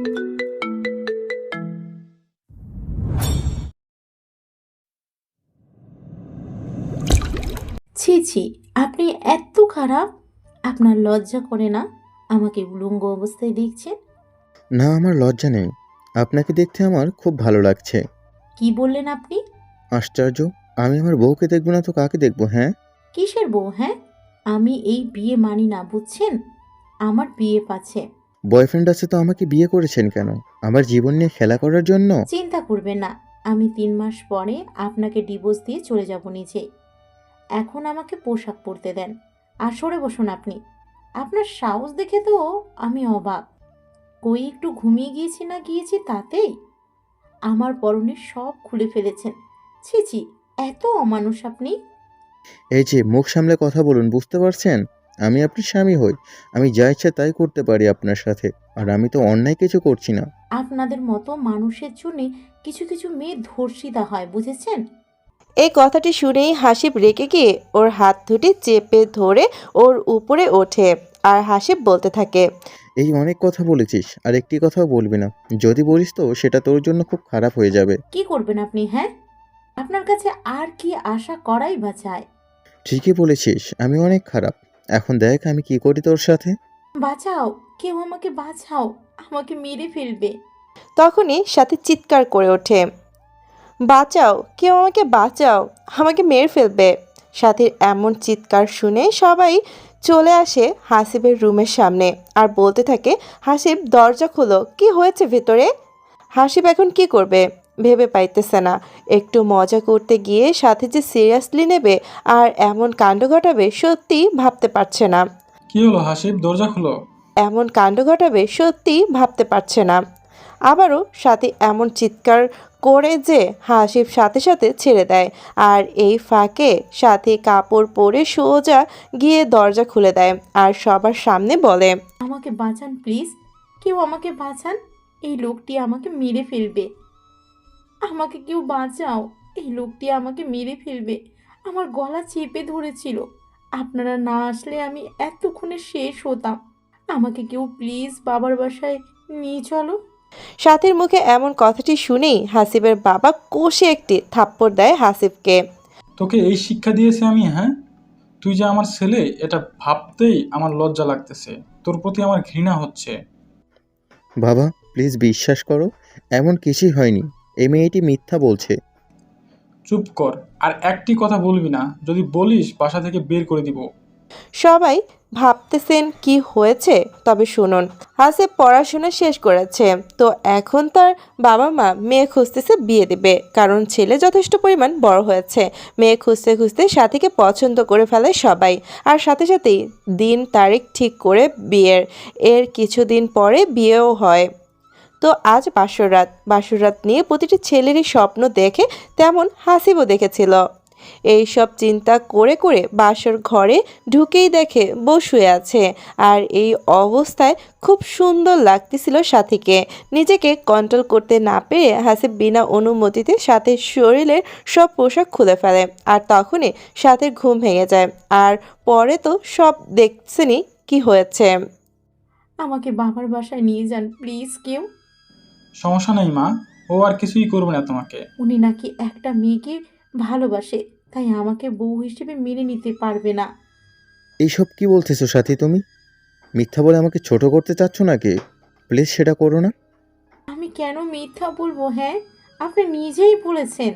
ছি ছি, আপনি এত খারাপ! আপনার লজ্জা করে না আমাকে উলঙ্গ অবস্থায় দেখছেন? না, আমার লজ্জা নেই। আপনাকে দেখতে আমার খুব ভালো লাগছে। কি বললেন আপনি? আশ্চর্য! আমি আমার বউকে দেখব না তো কাকে দেখব, হ্যাঁ? কিসের বউ, হ্যাঁ? আমি এই বিয়ে মানি না, বুঝছেন? আমার বিয়ে পাছে। বয়ফ্রেন্ড আছে তো আমাকে বিয়ে করেছেন কেন? আমার জীবন নিয়ে খেলা করার জন্য? চিন্তা করবেন না, আমি 3 মাস পরে আপনাকে ডিভোর্স দিয়ে চলে যাব নিজে। এখন আমাকে পোশাক পরতে দেন আর সরে বসুন আপনি। আপনার সাহস দেখে তো আমি অবাক। কই একটু ঘুমিয়ে গিয়েছি না গিয়েছি তাতেই আমার পরনের সব খুলে ফেলেছেন। ছি ছি, এত অমানুষ আপনি! এই যে মুখ সামলে কথা বলুন, বুঝতে পারছেন? আমি আপনার স্বামী হই। আমি যা ইচ্ছা তাই করতে পারি আপনার সাথে। আর আমি তো অন্যায় কিছু করছি না। আপনাদের মতো মানুষের জন্যে কিছু কিছু মেয়ে ধর্ষিতা হয়, বুঝেছেন? এই কথাটি শুনেই হাসিব রেগে গিয়ে ওর হাত দুটি চেপে ধরে ওর উপরে ওঠে। আর হাসিব বলতে থাকে, এই অনেক কথা বলেছিস, আর একটি কথাও বলবি না। যদি বলিস তো সেটা তোর জন্য খুব খারাপ হয়ে যাবে। কি করবেন আপনি, হ্যাঁ? আপনার কাছে আর কি আশা করাই বা যায়? ঠিকই বলেছিস, আমি অনেক খারাপ। এখন দেখ আমি কি করি তোর সাথে। বাঁচাও, কেউ আমাকে বাঁচাও, আমাকে মেরে ফেলবে। তখনই সাথে চিৎকার করে ওঠে, বাঁচাও, কেউ আমাকে বাঁচাও, আমাকে মেরে ফেলবে। সাথীর এমন চিৎকার শুনে সবাই চলে আসে হাসিবের রুমের সামনে আর বলতে থাকে, হাসিব দরজা খোলো, কি হয়েছে ভেতরে? হাসিব এখন কি করবে ভেবে পাইতেছে না। একটু মজা করতে গিয়ে সাথে যে সিরিয়াসলি নেবে আর এমন কাণ্ড ঘটাবে সত্যি ভাবতে পারছে না। কি হলো হাসিব, দরজা খুলো। এমন কাণ্ড ঘটাবে সত্যি ভাবতে পারছে না। আবারও সাথী এমন চিৎকার করে যে হাসিব সাথে সাথে ছেড়ে দেয়। আর এই ফাঁকে সাথী কাপড় পরে সোজা গিয়ে দরজা খুলে দেয় আর সবার সামনে বলে, আমাকে বাঁচান প্লিজ, কেউ আমাকে বাঁচান। এই লোকটি আমাকে মেরে ফেলবে। আমাকে কেউ বাঁচাও, এই লোকটি আমাকে মেরে ফেলবে। আমার গলা চেপে ধরেছিল। আপনারা না আসলে আমি এতক্ষণে শেষ হতাম। আমাকে কেউ প্লিজ বাবার বাসায় নিয়ে চলো। সাথীর মুখে এমন কথাটি শুনেই হাসিবের বাবা কষে একটি থাপ্পড় দেয় হাসিবকে। তোকে এই শিক্ষা দিয়েছে আমি, হ্যাঁ? তুই যে আমার ছেলে এটা ভাবতেই আমার লজ্জা লাগতেছে। তোর প্রতি আমার ঘৃণা হচ্ছে। বাবা, প্লিজ বিশ্বাস করো, এমন কিছুই হয়নি। এই মেয়েটি মিথ্যা বলছে। চুপ কর, আর একটি কথা বলবি না। যদি বলিস বাসা থেকে বের করে দিব। সবাই ভাবতেছেন কি হয়েছে, তবে শুনুন, হাসিব পড়াশোনা শেষ করেছে, তো এখন তার বাবা মা মেয়ে খুঁজতেছে বিয়ে দেবে, কারণ ছেলে যথেষ্ট পরিমাণ বড় হয়েছে। মেয়ে খুঁজতে খুঁজতে সাথীকে পছন্দ করে ফেলে সবাই। আর সাথে সাথেই দিন তারিখ ঠিক করে বিয়ের। এর কিছুদিন পরে বিয়েও হয়। তো আজ বাসর রাত নিয়ে প্রতিটি ছেলেরই স্বপ্ন দেখে, তেমন হাসিবও দেখেছিল। এই সব চিন্তা করে করে বাসর ঘরে ঢুকেই দেখে বউ শুয়ে আছে। আর এই অবস্থায় খুব সুন্দর লাগতেছিল সাথীকে। নিজেকে কন্ট্রোল করতে না পেরে হাসিব বিনা অনুমতিতে সাথীর শরীরের সব পোশাক খুলে ফেলে। আর তখনই সাথীর ঘুম ভেঙে যায়। আর পরে তো সব দেখছেনই কি হয়েছে। আমাকে বাবার বাসায় নিয়ে যান প্লিজ কেউ। সমস্যা নেই মা, ও আর কিছুই করবে না তোমাকে। উনি নাকি একটা মেয়েকে ভালোবাসে, তাই আমাকে বউ হিসেবে মেনে নিতে পারবে না। এইসব কি বলতেছো সাথী তুমি? মিথ্যা বলে আমাকে ছোট করতে চাচ্ছ নাকি? প্লিজ সেটা করো না। আমি কেন মিথ্যা বলবো, হ্যাঁ? আপনি নিজেই বলেছেন।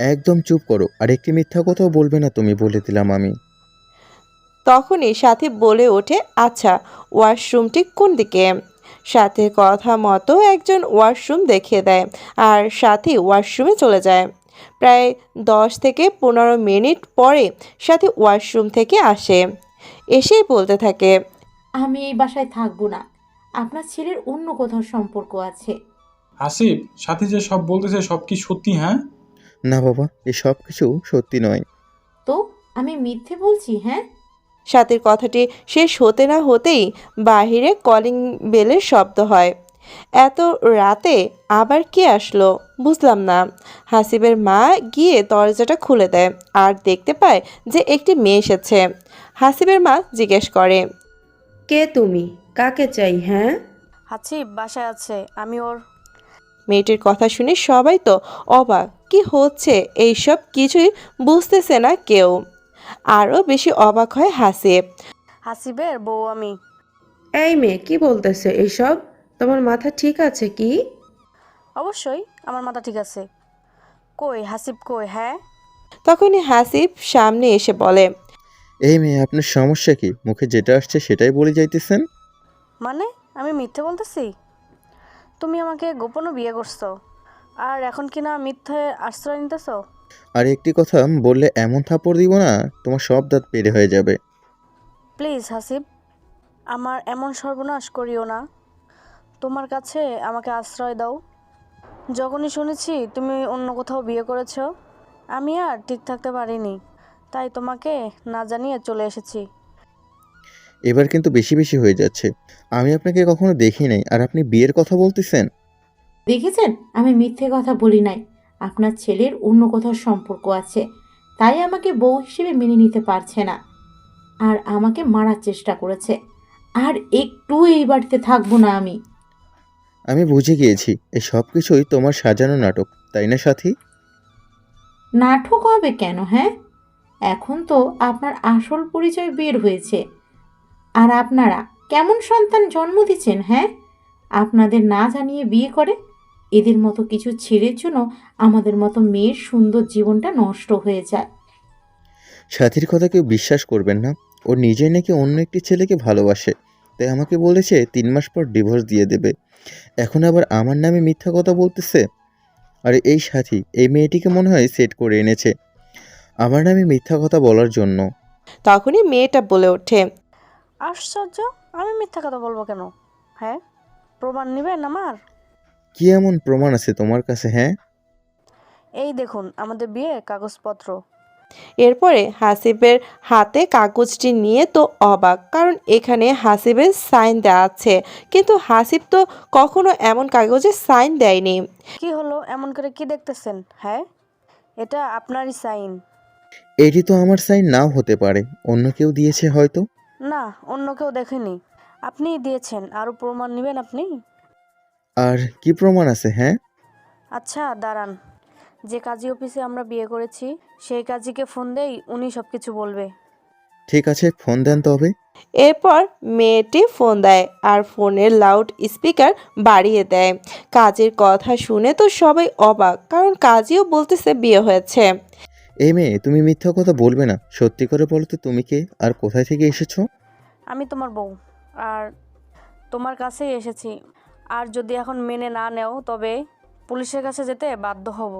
একদম চুপ করো, আর একটি মিথ্যা কথাও বলবে না তুমি, বলে দিলাম আমি। তখনই সাথী বলে ওঠে, আচ্ছা, ওয়াশরুমটি কোন দিকে? সাথীর কথা মতো একজন ওয়াশরুম দেখিয়ে দেয় আর সাথী ওয়াশরুমে চলে যায়। প্রায় 10 থেকে 15 মিনিট পরে সাথী ওয়াশরুম থেকে আসে। এসেই বলতে থাকে, আমি এই বাসায় থাকবো না। আপনার ছেলের অন্য কোথাও সম্পর্ক আছে। হাসিব, সাথী যে সব বলতেছে সব কি সত্যি, হ্যাঁ? না বাবা, এসব কিছু সত্যি নয়। তো আমি মিথ্যে বলছি, হ্যাঁ? সাথীর কথাটি শেষ হতে না হতেই বাহিরে কলিং বেলের শব্দ হয়। এত রাতে আবার কে আসলো বুঝলাম না। হাসিবের মা গিয়ে দরজাটা খুলে দেয় আর দেখতে পায় যে একটি মেয়ে এসেছে। হাসিবের মা জিজ্ঞেস করে, কে তুমি? কাকে চাই? হ্যাঁ, হাসিব বাসায় আছে, আমি ওর। মেয়েটির কথা শুনে সবাই তো অবাক, কি হচ্ছে এইসব কিছুই বুঝতেছে না কেউ। আরও বেশি অবাক হয় হাসিব। হাসিবের বউ আমি। এই মেয়ে কি বলতেছে এইসব? তোমার মাথা ঠিক আছে কি? অবশ্যই আমার মাথা ঠিক আছে। কই হাসিব কই? হ্যাঁ, তখনই হাসিব সামনে এসে বলে, এই মেয়ে, আপনার সমস্যা কি? মুখে যেটা আসছে সেটাই বলে যাইতেছেন। মানে আমি মিথ্যে বলতেছি? তুমি আমাকে গোপনে বিয়ে করছো, আর এখন কিনা মিথ্যে আশ্রয় নিতেছো? আর একটি কথা বললে এমন থাপ্পড় দিব না, তোমার সব দাঁত বেড়ে হয়ে যাবে। প্লিজ হাসিব, আমার এমন সর্বনাশ করিও না। তোমার কাছে আমাকে আশ্রয় দাও। যখনই শুনেছি তুমি অন্য কোথাও বিয়ে করেছো, আমি আর ঠিক থাকতে পারিনি, তাই তোমাকে না জানিয়ে চলে এসেছি। এবার কিন্তু বেশি বেশি হয়ে যাচ্ছে। আমি আপনাকে কখনো দেখি নাই, আর আপনি বিয়ের কথা বলতেছেন। দেখেছেন, আমি মিথ্যে কথা বলি নাই। আপনার ছেলের অন্য কোথাও সম্পর্ক আছে, তাই আমাকে বউ হিসেবে মেনে নিতে পারছে না, আর আমাকে মারার চেষ্টা করেছে। আর একটু এই বাড়িতে থাকবো না আমি। আমি বুঝে গিয়েছি, এই সব কিছুই তোমার সাজানো নাটক, তাই না সাথী? নাটক হবে কেন? হ্যাঁ, এখন তো আপনার আসল পরিচয় বের হয়েছে। আর আপনারা কেমন সন্তান জন্ম দিচ্ছেন? হ্যাঁ, আপনাদের না জানিয়ে বিয়ে করে। এদের মতো কিছু ছেলের জন্য আমাদের মতো মেয়ের সুন্দর জীবনটা নষ্ট হয়ে যায়। সাথীর কথা কেউ বিশ্বাস করবেন না। ও নিজেই নাকি অন্য একটি ছেলেকে ভালোবাসে, তাই আমাকে বলেছে 3 মাস পর ডিভোর্স দিয়ে দেবে। এখন আবার আমার নামে মিথ্যা কথা বলতেছে। আর এই সাথী, এই মেয়েটিকে মনে হয় সেট করে এনেছে আমার নামে মিথ্যা কথা বলার জন্য। তখনই মেয়েটা বলে ওঠে, আশ্চর্য, আমি মিথ্যা কথা বলবো কেন? হ্যাঁ, প্রমাণ নেবেন আমার? কি এমন প্রমাণ আছে তোমার কাছে? হ্যাঁ, এই দেখুন আমাদের বিয়ে কাগজপত্র। এরপরে হাসিবের হাতে কাগজটি নিয়ে তো অবাক, কারণ এখানে হাসিবের সাইন দেওয়া আছে, কিন্তু হাসিব তো কখনো এমন কাগজে সাইন দেয়নি। কি হলো, এমন করে কি দেখতেছেন? হ্যাঁ, এটা আপনারই সাইন। এটি তো আমার সাইন নাও হতে পারে, অন্য কেউ দিয়েছে হয়তো। না, অন্য কেউ দেখেনি, আপনিই দিয়েছেন। আরও প্রমাণ নেবেন আপনি? আর কি প্রমাণ আছে? হ্যাঁ, আচ্ছা দাঁড়ান, যে কাজী অফিসে আমরা বিয়ে করেছি সেই কাজীকে ফোন দেই, উনি সব কিছু বলবে। ঠিক আছে, ফোন দেন তবে। এরপর মেয়েটি ফোন দেয় আর ফোনের লাউড স্পিকার বাড়িয়ে দেয়। কাজের কথা শুনে তো সবাই অবাক, কারণ কাজীও বলতেছে বিয়ে হয়েছে। এই মেয়ে, তুমি মিথ্যা কথা বলবে না। সত্যি করে বলো তো, তুমি কে আর কোথায় থেকে এসেছো? আমি তোমার বউ, আর তোমার কাছেই এসেছি। আর যদি এখন মেনে না নেও তবে পুলিশের কাছে যেতে বাধ্য হব।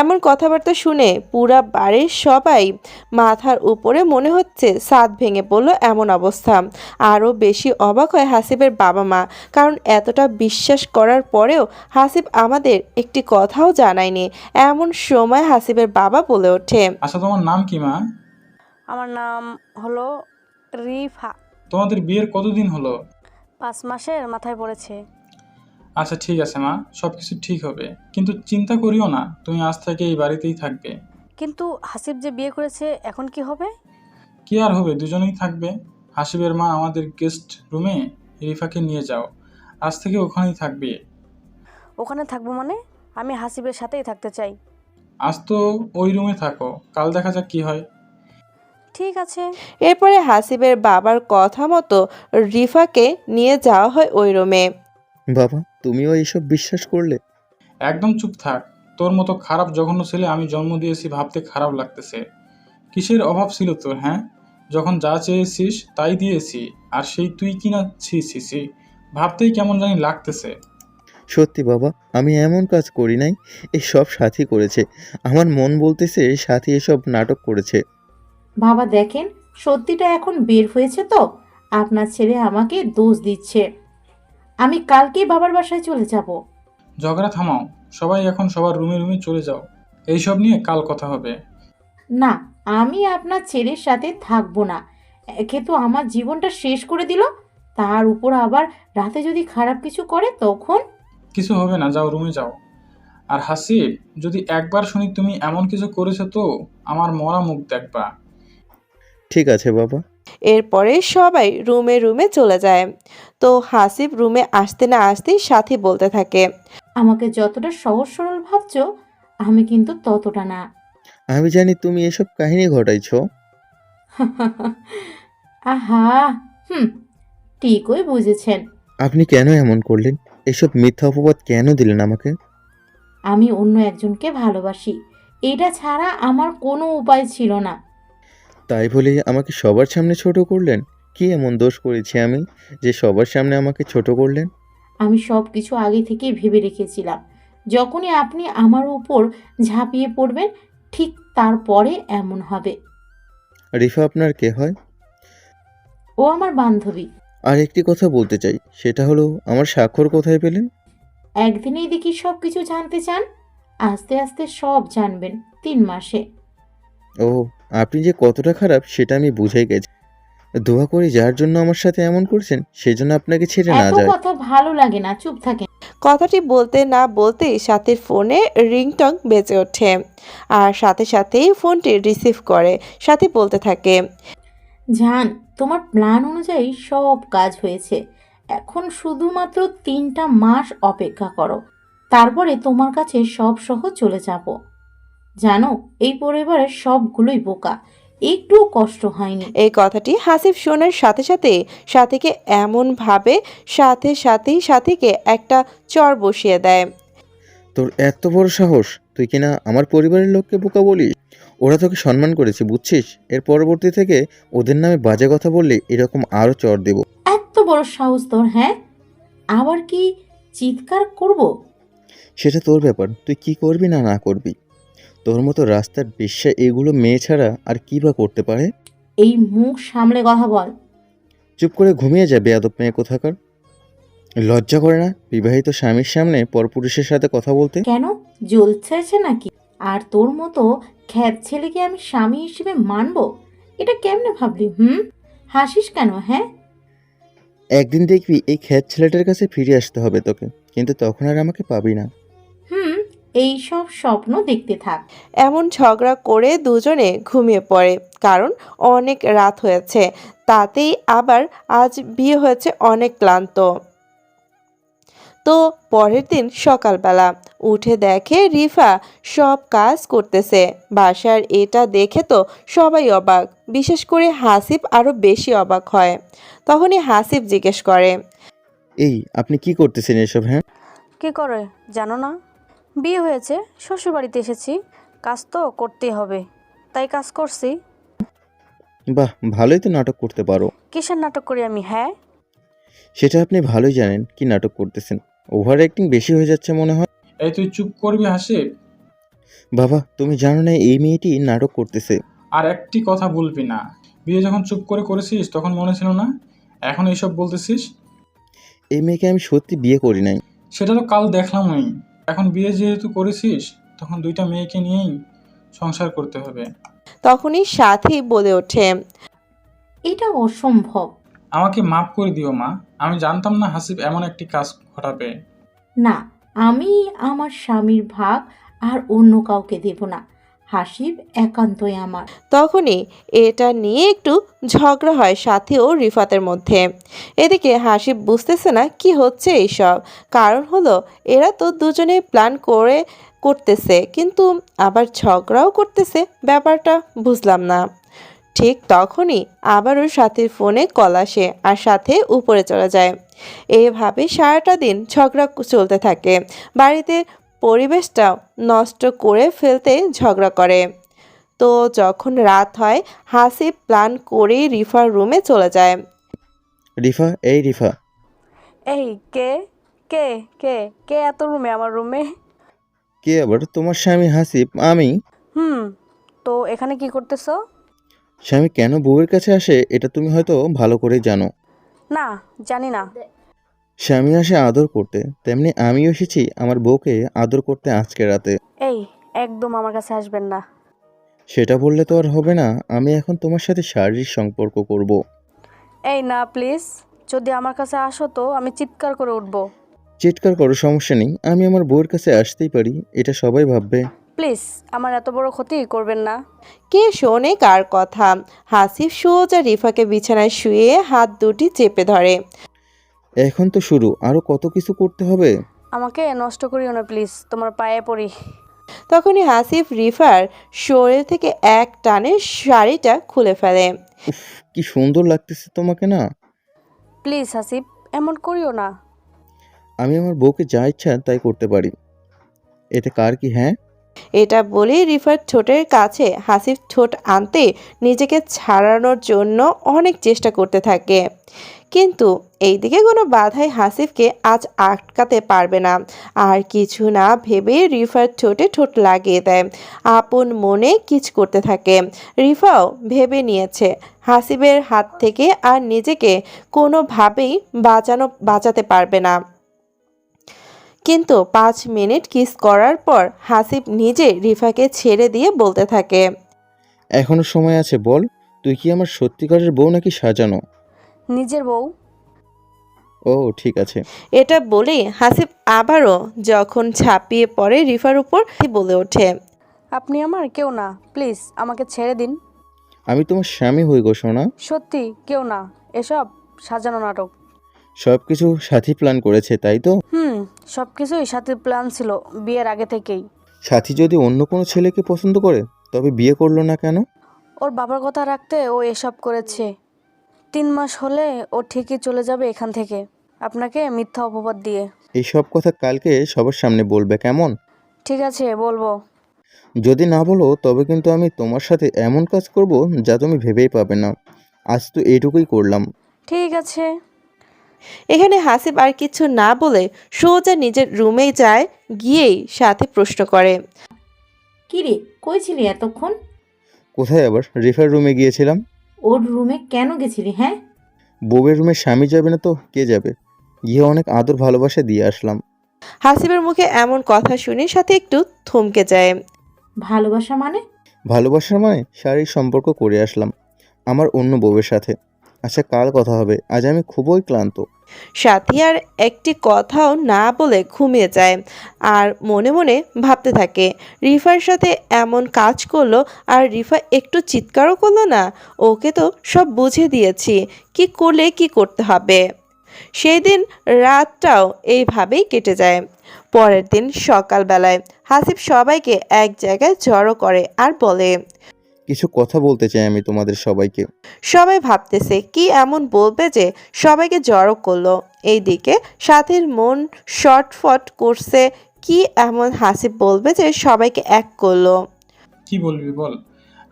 এমন কথাবার্তা শুনে পুরা বাড়ির সবাই মাথার উপরে মনে হচ্ছে ছাদ ভেঙে পড়লো এমন অবস্থা। আরও বেশি অবাক হয় হাসিবের বাবা মা, কারণ এতটা বিশ্বাস করার পরেও হাসিব আমাদের একটি কথাও জানায়নি। এমন সময় হাসিবের বাবা বলে ওঠে, আচ্ছা, তোমার নাম কি মা? আমার নাম হলো রিফা। তোমাদের বিয়ের কতদিন হলো? 5 মাসের মাথায় পড়েছে। আচ্ছা ঠিক আছে মা, সব কিছু ঠিক হবে, কিন্তু চিন্তা করিও না, তুমি আজ থেকে এই বাড়িতেই থাকবে। কিন্তু হাসিব যে বিয়ে করেছে, এখন কি হবে? কি আর হবে, দুজনেই থাকবে। হাসিবের মা, আমাদের গেস্ট রুমে রিফাকে নিয়ে যাও, আজ থেকে ওখানেই থাকবে। ওখানে থাকবো মানে? আমি হাসিবের সাথেই থাকতে চাই। আজ তো ওই রুমে থাকো, কাল দেখা যাক কি হয়। ঠিক আছে। এরপরে হাসিবের বাবার কথা মতো রিফাকে নিয়ে যাওয়া হয় ওই রুমে। বাবা, তুমিও এইসব বিশ্বাস করলে? একদম চুপ থাক। তোর মতো খারাপ জঘন্য ছেলে আমি জন্ম দিয়েছি ভাবতে খারাপ লাগতেছে। কিসের অভাব ছিল তোর? হ্যাঁ, যখন যা চেয়েছিস তাই দিয়েছি, আর সেই তুই কিনা ছি ছি ছি, ভাবতেই কেমন জানি লাগতেছে। সত্যি বাবা, আমি এমন কাজ করি নাই। এই সব সাথী করেছে। আমার মন বলতেছে সাথী এসব নাটক করেছে। বাবা দেখেন, সত্যিটা এখন বের হয়েছে তো। আপনার ছেলে আমাকে দোষ দিচ্ছে। আমি কালকেই বাবার বাসায় চলে যাব। ঝগড়া থামাও, সবাই এখন সবার রুমে রুমে চলে যাও, এইসব নিয়ে কাল কথা হবে। না, আমি আপনার ছেলের সাথে থাকবো না। একে তো আমার জীবনটা শেষ করে দিল, তার উপর আবার রাতে যদি খারাপ কিছু করে তখন। কিছু হবে না, যাও রুমে যাও। আর হাসিব, যদি একবার শুনি তুমি এমন কিছু করেছো তো আমার মরা মুখ দেখবা। ঠিক আছে বাবা, এরপরে সবাই রুমে রুমে চলে যায়। তো হাসিব রুমে আসতে না আসতেই সাথী বলতে থাকে, আমাকে যতটা সহজ সরল ভাবছো, আমি কিন্তু ততটা না। আমি জানি তুমি এসব কাহিনী ঘটাইছো। আহা, হুম, ঠিকই বুঝেছেন। আপনি কেন এমন করলেন? এসব মিথ্যা অপবাদ কেন দিলেন আমাকে? আমি অন্য একজনকে ভালোবাসি, এটা ছাড়া আমার কোনো উপায় ছিল না। তাই বলে আমাকে সবার সামনে ছোট করলেন? কি এমন দোষ করেছি আমি যে সবার সামনে আমাকে ছোট করলেন? আমি সব কিছু আগে থেকেই ভেবে রেখেছিলাম, যখনই আপনি আমার উপর ঝাঁপিয়ে পড়বেন, ঠিক তারপরে এমন হবে। রিফা আপনার কে হয়? ও আমার বান্ধবী। আর একটি কথা বলতে চাই, সেটা হলো আমার স্বাক্ষর কোথায় পেলেন? একদিনেই দেখি সব কিছু জানতে চান, আস্তে আস্তে সব জানবেন 3 মাসে। ও, আপনি যে কতটা খারাপ সেটা আমি বুঝে গেছি। দোয়া করি যার জন্য আমার সাথে এমন করছেন সেজন্য আপনাকে ছেড়ে না এত যায়। কথা ভালো লাগে না, চুপ থাকেন। কথাটি বলতে না বলতেই সাথীর ফোনে রিংটং বেজে ওঠে। আর সাথে সাথেই ফোনটি রিসিভ করে। সাথী বলতে থাকে, জান, তোমার প্ল্যান অনুযায়ী সব কাজ হয়েছে। এখন শুধুমাত্র 3টা মাস অপেক্ষা করো, তারপরে তোমার কাছে সব সহ চলে যাব। জানো, এই পরিবারের সবগুলোই বোকা, একটুও কষ্ট হয়নি। এই কথাটি হাসিব শোনার সাথে সাথে সাথীকে এমনভাবে সাথেই সাথীকে একটা চর বসিয়ে দেয়। তোর এত বড় সাহস, তুই কিনা আমার পরিবারের লোককে বোকা বলিস? ওরা তোকে সম্মান করেছে বুঝছিস? এর পরবর্তী থেকে ওদের নামে বাজে কথা বললে এরকম আরও চড় দেব। এত বড় সাহস তোর, হ্যাঁ? আবার কি চিৎকার করব? সেটা তোর ব্যাপার, তুই কি করবি না না করবি। তোর মতো রাস্তার বেশ্যা এগুলো মেয়ে ছাড়া আর কি বা করতে পারে? এই মুখ সামলে কথা বল। চুপ করে ঘুমিয়ে যা বেয়াদব মেয়ে কোথাকার। লজ্জা করে না বিবাহিত স্বামীর সামনে পরপুরুষের সাথে কথা বলতে? কেন, জ্বলছে নাকি? আর তোর মতো খ্যাত ছেলেকে আমি স্বামী হিসেবে মানবো? এটা কেমনে ভাবলি? হাসিস কেন, হ্যাঁ? একদিন দেখবি এই খ্যাত ছেলেটার কাছে ফিরে আসতে হবে তোকে, কিন্তু তখন আর আমাকে পাবি না। এই সব স্বপ্ন দেখতে থাক। এমন ঝগড়া করে দুজনে ঘুমিয়ে পড়ে, কারণ অনেক রাত হয়েছে। তাতেই আবার আজ বিয়ে হয়েছে অনেক ক্লান্ত। তো পরের দিন সকালবেলা উঠে দেখে রিফা সব কাজ করতেছে। বাসার এটা দেখে তো সবাই অবাক, বিশেষ করে হাসিব আরো বেশি অবাক হয়। তখনই হাসিব জিজ্ঞেস করে, এই আপনি কি করতেছেন এসব? হ্যাঁ, কি করে জানো না? বিয়ে হয়েছে, শ্বশুরবাড়িতে এসেছি, কাজ তো করতেই হবে, তাই কাজ করছি। বাহ, ভালোই তো নাটক করতে পারো। কিসের নাটক করি আমি, হ্যাঁ? সেটা আপনি ভালোই জানেন কি নাটক করতেছেন। ওভার অ্যাক্টিং বেশি হয়ে যাচ্ছে মনে হয়। এই তুই চুপ করবি হাসিব? বাবা, তুমি জানো না এই মেয়েটি নাটক করতেছে? আর একটি কথা বলবি না। বিয়ে যখন চুপ করে করেছিস তখন মনে ছিল না, এখন এইসব বলতেছিস? এই মেয়েকে আমি সত্যি বিয়ে করি নাই। সেটা তো কাল দেখলামই। এখন বিয়ে যেহেতু করেছিস তখন 2টা মেয়েকে নিয়েই সংসার করতে হবে। তখনই সাথী বলে ওঠে, এটা অসম্ভব। আমাকে মাফ করে দিও মা, আমি জানতাম না হাসিব এমন একটি কাজ ঘটাবে। না, আমি আমার স্বামীর ভাগ আর অন্য কাউকে দেব না। হাসিব একান্তই আমার। তখনই এটা নিয়ে একটু ঝগড়া হয় সাথী ও রিফাতের মধ্যে। এদিকে হাসিব বুঝতেছে না কি হচ্ছে এইসব। কারণ হলো এরা তো দুজনেই প্ল্যান করতেছে, কিন্তু আবার ঝগড়াও করতেছে। ব্যাপারটা বুঝলাম না। ঠিক তখনই আবারও সাথীর ফোনে কল আসে আর সাথে উপরে চলে যায়। এভাবে সারাটা দিন ঝগড়া চলতে থাকে। বাড়িতে পরিবেশটাও নষ্ট করে ফেলতে ঝগড়া করে। তো যখন রাত হয় হাসিব প্ল্যান করেই রিফার রুমে চলে যায়। রিফা, এই রিফা। এই কে কে কে কে এত রুমে, আমার রুমে? কে আবার? তোমার স্বামী হাসিব, আমি। হুম, তো এখানে কি করতেছো? স্বামী কেন বউয়ের কাছে আসে এটা তুমি হয়তো ভালো করেই জানো। না, জানি না। স্বামী আসে আদর করতে, তেমনি আমিও এসেছি আমার বউকে আদর করতে আজকে রাতে। এই, একদম আমার কাছে আসবেন না। সেটা বললে তো আর হবে না, আমি এখন তোমার সাথে শারীরিক সম্পর্ক করব। এই না প্লিজ, যদি আমার কাছে আসো তো আমি চিৎকার করে উঠবো। চিৎকার করো, সমস্যা নেই, আমি আমার বউয়ের কাছে আসতেই পারি, এটা সবাই ভাববে। প্লিজ আমার এত বড় ক্ষতি করবেন না। কে শোনে কার কথা? হাসিব সোজা রিফাকে বিছানায় শুয়ে হাত দুটি চেপে ধরে। এখন তো শুরু, আরও কত কিছু করতে হবে। আমাকে নষ্ট করিও না প্লিজ, তোমার পায়ে পড়ি। তখনই হাসিব রিফার শরীর থেকে এক টানে শাড়িটা খুলে ফেলে। উফ, কি সুন্দর লাগতেছে তোমাকে না। প্লিজ হাসিব, এমন করিও না। আমি আমার বউকে যা ইচ্ছা তাই করতে পারি, এতে কার কি? হ্যাঁ, এটা বলেই রিফার ঠোঁটের কাছে হাসিব ঠোঁট আনতে নিজেকে ছাড়ানোর জন্য অনেক চেষ্টা করতে থাকে, কিন্তু এইদিকে কোনো বাধাই হাসিবকে আজ আটকাতে পারবে না। আর কিছু না ভেবে রিফার ঠোঁটে ঠোঁট লাগিয়ে দেয়, আপন মনে কিচ করতে থাকে। রিফাও ভেবে নিয়েছে হাসিবের হাত থেকে আর নিজেকে কোনোভাবেই বাঁচাতে পারবে না। কিন্তু 5 মিনিট কিস করার পর হাসিব নিজে রিফাকে ছেড়ে দিয়ে বলতে থাকে, এখনো সময় আছে, বল তুই কি আমার সত্যিকারের বউ নাকি সাজানো? নিজের বউ। ও ঠিক আছে। এটা বলেই হাসিব আবারও যখন ঝাঁপিয়ে পড়ে রিফার উপর বলে ওঠে, আপনি আমার কেউ না, প্লিজ আমাকে ছেড়ে দিন। আমি তোমার স্বামী হই গো সোনা। সত্যি কেউ না, এসব সাজানো নাটক। সব কিছু সাথী প্ল্যান করেছে তাই তো? সব কিছুই সাথে প্ল্যান ছিল বিয়ের আগে থেকেই। সাথী যদি অন্য কোনো ছেলেকে পছন্দ করে তবে বিয়ে করলো না কেন? ওর বাবার কথা রাখতে ও এসব করেছে। 3 মাস হলে ও ঠিকই চলে যাবে এখান থেকে, আপনাকে মিথ্যা অপবাদ দিয়ে। এই সব কথা কালকে সবার সামনে বলবে, কেমন? ঠিক আছে, বলবো। যদি না বলো তবে কিন্তু আমি তোমার সাথে এমন কাজ করব যা তুমি ভেবেই পাবে না। আজ তো এইটুকুই করলাম। ঠিক আছে। এখানে হাসিব আর কিছু না বলে সোজা নিজের রুমে যায়, গিয়েই সাথে প্রশ্ন করে, কি রে, কই ছিলি এতক্ষণ? কোথায় আবার? রিফার রুমে গিয়েছিলাম। ওর রুমে কেন গেছিলি? হ্যাঁ, বউয়ের রুমে স্বামী যাবে না তো কে যাবে? গিয়ে অনেক আদর ভালোবাসা দিয়ে আসলাম। হাসিবের মুখে এমন কথা শুনে সাথে একটু থমকে যায়। ভালোবাসা মানে? ভালোবাসার মানে শারীরিক সম্পর্ক করে আসলাম আমার অন্য বউয়ের সাথে। আচ্ছা কাল কথা হবে, আজ আমি খুবই ক্লান্ত। সাথী আর একটি কথাও না বলে ঘুমিয়ে যায় আর মনে মনে ভাবতে থাকে, রিফার সাথে এমন কাজ করলো আর রিফা একটু চিৎকারও করলো না। ওকে তো সব বুঝিয়ে দিয়েছি কি করলে কি করতে হবে। সেই দিন রাতটাও এইভাবেই কেটে যায়। পরের দিন সকালবেলায় হাসিব সবাইকে এক জায়গায় জড়ো করে আর বলে, কিছু কথা বলতে চাই আমি তোমাদের সবাইকে। সবাই ভাবতেছে কি এমন বলবে যে সবাইকে জড়ো করলো। এইদিকে সাথীর মন শর্টফট করছে, কি এমন হাসিব বলবে যে সবাইকে এক করলো। কি বলবি বল,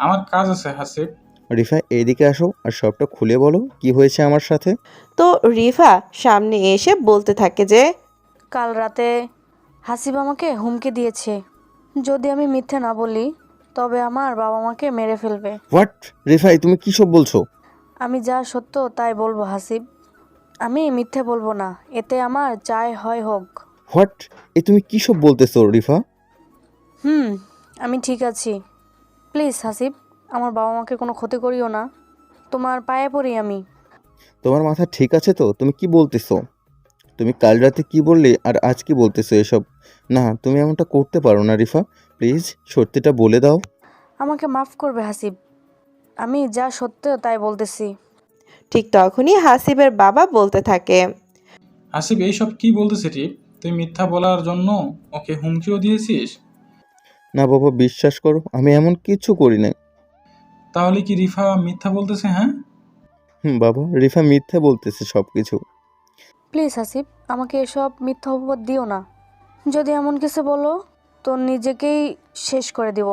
আমার কাজ আছে হাসিব। রিফা এইদিকে আসো আর সবটা খুলে বলো কি হয়েছে আমার সাথে। তো রিফা সামনে এসে বলতে থাকে যে, কাল রাতে হাসিব আমাকে হুমকি দিয়েছে, যদি আমি মিথ্যে না বলি তবে আমার বাবা মাকে মেরে ফেলবে। হোয়াট? রিফাই তুমি কি সব বলছো? আমি যা সত্য তাই বলবো হাসিব, আমি মিথ্যে বলবো না, এতে আমার যাই হয় হোক। হোয়াট? এ তুমি কি সব বলতেছো রিফা? আমি ঠিক আছি, প্লিজ হাসিব আমার বাবা মাকে কোনো ক্ষতি করিও না, তোমার পায়ে পড়ি আমি। তোমার মাথা ঠিক আছে তো? তুমি কি বলতেছো? তুমি কাল রাতে কি বললে আর আজ কি বলতেছো এসব? না, তুমি এমনটা করতে পারো না রিফা, প্লিজ সত্যিটা বলে দাও। আমাকে মাফ করবে হাসিব, আমি যা সত্য তাই বলতেছি। ঠিক তখনই হাসিবের বাবা বলতে থাকে, হাসিব এইসব কি বলতেছে রে? তুই মিথ্যা বলার জন্য ওকে হুমকিও দিয়েছিস? না বাবা, বিশ্বাস করো আমি এমন কিছু করি না। তাহলে কি রিফা মিথ্যা বলতেছে? হ্যাঁ, বাবা, রিফা মিথ্যে বলতেছে সব কিছু। প্লিজ হাসিব আমাকে এসব মিথ্যা অপবাদ দিও না, যদি এমন কিছু বলো তো নিজেকেই শেষ করে দিব।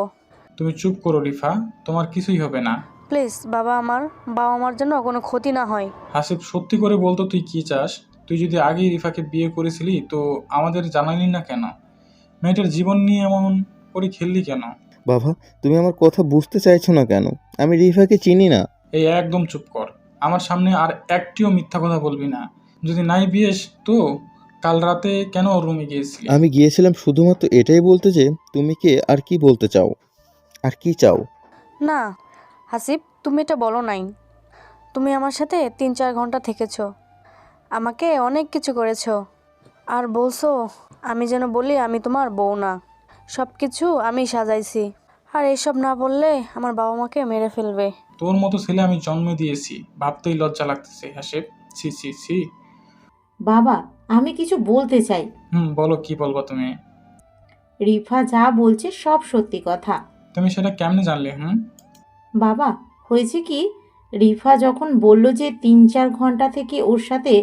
তুমি চুপ করো রিফা, তোমার কিছুই হবে না। প্লিজ বাবা মার জন্য কোনো ক্ষতি না হয়। হাসিব সত্যি করে বলতো তুই কি চাস? তুই যদি আগেই রিফাকে বিয়ে করেছিলি তো আমাদের জানালি না কেন? মেয়েটার জীবন নিয়ে এমন করে খেললি কেন? বাবা, তুমি আমার কথা বুঝতে চাইছো না কেন? আমি রিফাকে চিনি না। এই একদম চুপ কর, আমার সামনে আর একটিও মিথ্যা কথা বলবি না। যদি নাই বিয়েস তো কাল রাতে কেন ওর রুমে গিয়েছিলি? আমি গিয়েছিলাম শুধুমাত্র এটাই বলতে যে তুমি কে আর কি বলতে চাও, আর কি চাও। না হাসিব, তুমি এটা বলো নাই। তুমি আমার সাথে 3-4 ঘন্টা থেকেছো, আমাকে অনেক কিছু করেছো, আর বলছো আমি যেন বলি আমি তোমার বউ না। সব কিছু আমি সাজাইছি, আর এসব না বললে আমার বাবা মাকে মেরে ফেলবে। তোর মতো ছেলে আমি জন্ম দিয়েছি, ভাবতেই লজ্জা লাগতেছে হাসিব। ছি ছি ছি। বাবা, আমি কিছু বলতে চাই। বলো, কি বলবা তুমি? রিফা যা বলছে সব সত্যি কথা। তুমি সেটা কেমনে জানলে? বাবা, হয়েছে কি, রিফা যখন বলল যে 3-4 ঘন্টা থেকে ওর সাথে,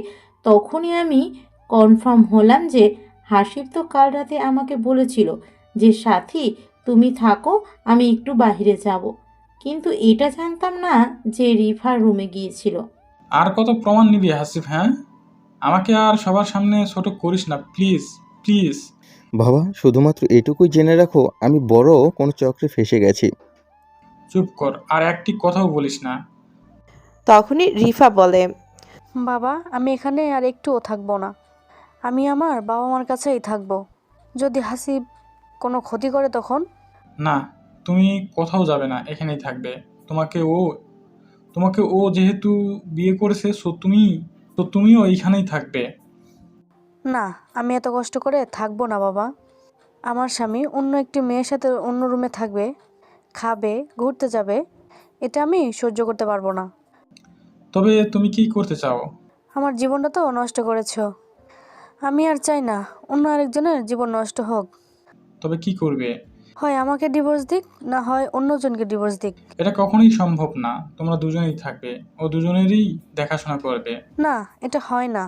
তখনই আমি কনফার্ম হলাম যে হাসিব তো কাল রাতে আমাকে বলেছিল যে সাথী তুমি থাকো, আমি একটু বাইরে যাব। কিন্তু এটা জানতাম না যে রিফা রুমে গিয়েছিল। আর কত প্রমাণ নিবি হাসিব? আমাকে আর সবার সামনে ছোট করিস না, প্লিজ প্লিজ। বাবা, শুধুমাত্র এটুকুই জেনে রাখো, আমি বড় কোনো চক্রে ফেসে গেছি। চুপ কর, আর একটি কথাও বলিস না। তখনই রিফা বলে, বাবা, আমি এখানে আর একটুও থাকবো না। আমি আমার বাবা মার কাছেই থাকবো। যদি হাসিব কোনো ক্ষতি করে তখন? না, তুমি কোথাও যাবে না, এখানেই থাকবে। তোমাকে ও যেহেতু বিয়ে করেছে, তুমিও এইখানেই থাকবে। না, আমি এত কষ্ট করে থাকবো না বাবা। আমার স্বামী অন্য একটি মেয়ের সাথে অন্য রুমে থাকবে, খাবে, ঘুরতে যাবে, এটা আমি সহ্য করতে পারবো না। তবে তুমি কি করতে চাও? আমার জীবনটা তো নষ্ট করেছো। আমি আর চাই না অন্য আরেকজনের জীবন নষ্ট হোক। তবে কি করবে? হয় আমাকে ডিভোর্স দিক, না হয় অন্যজনকে ডিভোর্স দিক। এটা কখনোই সম্ভব না। তোমরা দুজনেই থাকবে, ও দুজনেরই দেখাশোনা করবে। না, এটা হয় না।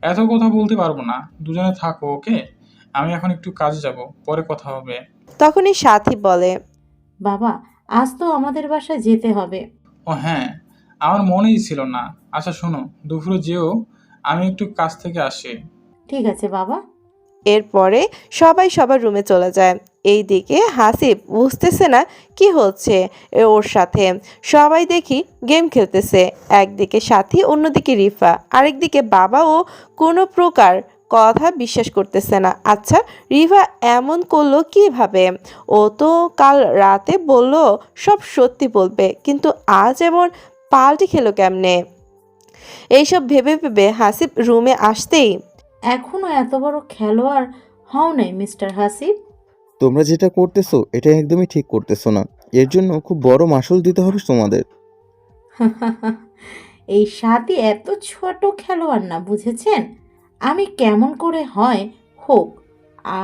এত কথা বলতে পারবো না, দুজনে থাকো, ওকে? আমি এখন একটু কাজে যাব, পরে কথা হবে। তখনই সাথী বলে, বাবা, আজ তো আমাদের বাসায় যেতে হবে। ও হ্যাঁ, আমার মনেই ছিল না। আচ্ছা শোনো, দুপুরে যেও, আমি একটু কাজ থেকে আসি। ঠিক আছে বাবা। এরপরে সবাই সবার রুমে চলে যায়। এইদিকে হাসিব বুঝতেছে না কি হচ্ছে ওর সাথে। সবাই দেখি গেম খেলতেছে, একদিকে সাথী, অন্যদিকে রিফা, আরেকদিকে বাবা ও কোনো প্রকার কথা বিশ্বাস করতেছে না। আচ্ছা, রিফা এমন করলো কিভাবে? ও তো কাল রাতে বলল সব সত্যি বলবে, কিন্তু আজ এমন পাল্টি খেলো কেমনে? এইসব ভেবে ভেবে হাসিব রুমে আসতেই, এখনো এত বড় খেলোয়াড় হও নাই মিস্টার হাসিব। তোমরা যেটা করতেছো এটা একদমই ঠিক করতেছো না। এর জন্য খুব বড় মাসুল দিতে হবে তোমাদের। এই সাথী এত ছোট খেলোয়াড় না, বুঝেছেন? আমি কেমন করে হয় হোক,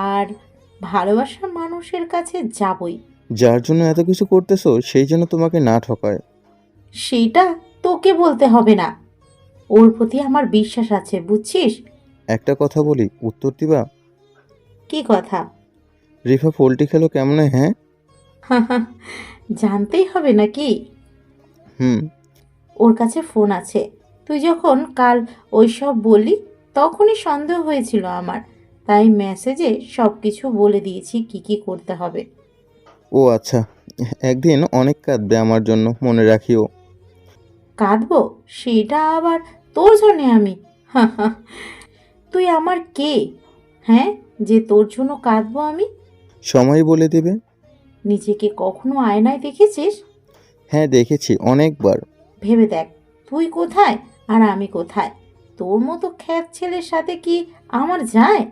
আর ভালোবাসার মানুষের কাছে যাবই। যার জন্য এত কিছু করতেছো সেই জন্য তোমাকে না ঠকায়। সেইটা তোকে বলতে হবে না। ওর প্রতি আমার বিশ্বাস আছে, বুঝছিস? একটা কথা বলি, উত্তর দিবা? কি কথা? রিফা পোল্ট্রি খেলো কেমনে? জানতেই হবে নাকি? হুম। ওর কাছে ফোন আছে। তুই যখন কাল ওইসব বললি তখনই সন্দেহ হয়েছিল আমার, তাই মেসেজে সব কিছু বলে দিয়েছি কি কি করতে হবে। ও আচ্ছা, একদিন অনেক কাঁদবে আমার জন্য, মনে রাখিও। কাঁদবো? সেটা আবার তোর জন্যে আমি? তুই আমার কে, হ্যাঁ, যে তোর জন্য কাঁদবো আমি? সময় বলে দেবে। নিজেকে কখনো আয়নায় দেখেছিস? হ্যাঁ, দেখেছি অনেকবার। ভেবে দেখ, তুই কোথায় আর আমি কোথায়। তোর মতো খ্যাত ছেলের সাথে কি আমার যায়?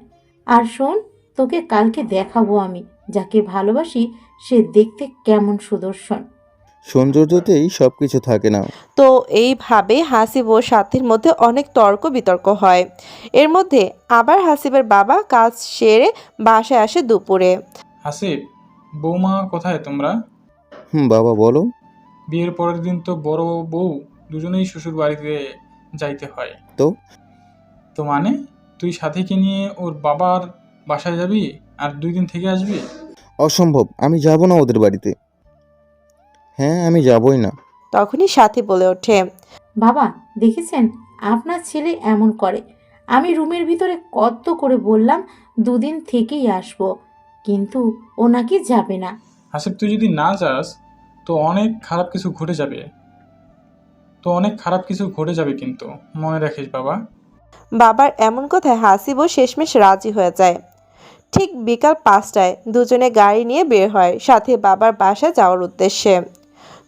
আর শোন, তোকে কালকে দেখাবো আমি যাকে ভালোবাসি সে দেখতে কেমন সুদর্শন। সৌন্দর্যতেই সব কিছু থাকে না। তো এইভাবে হাসিব ও সাথীর মধ্যে অনেক তর্ক বিতর্ক হয়। এর মধ্যে আবার হাসিবের বাবা কাজ সেরে বাসায় আসে দুপুরে। হাসিব, বৌমা কোথায় তোমরা? বাবা বলো। বিয়ের পরের দিন তো বড় বউ দুজনেই শ্বশুর বাড়িতে যাইতে হয়। তো তো মানে, তুই সাথীকে নিয়ে ওর বাবার বাসায় যাবি আর 2 দিন থেকে আসবি? অসম্ভব, আমি যাব না ওদের বাড়িতে। হ্যাঁ, আমি যাবই না। তখনই সাথী বলে ওঠে, বাবা, দেখেছেন আপনার ছেলে এমন করে। আমি রুমের ভিতরে কত করে বললাম 2 দিন থেকেই আসবো, কিন্তু ও নাকি যাবে না। হাসিব, তুই যদি না যাস তো অনেক খারাপ কিছু ঘটে যাবে কিন্তু মনে রাখিস বাবা। বাবার এমন কথায় হাসিব ও শেষমেশ রাজি হয়ে যায়। ঠিক বিকাল 5টায় দুজনে গাড়ি নিয়ে বের হয় সাথে বাবার বাসায় যাওয়ার উদ্দেশ্যে।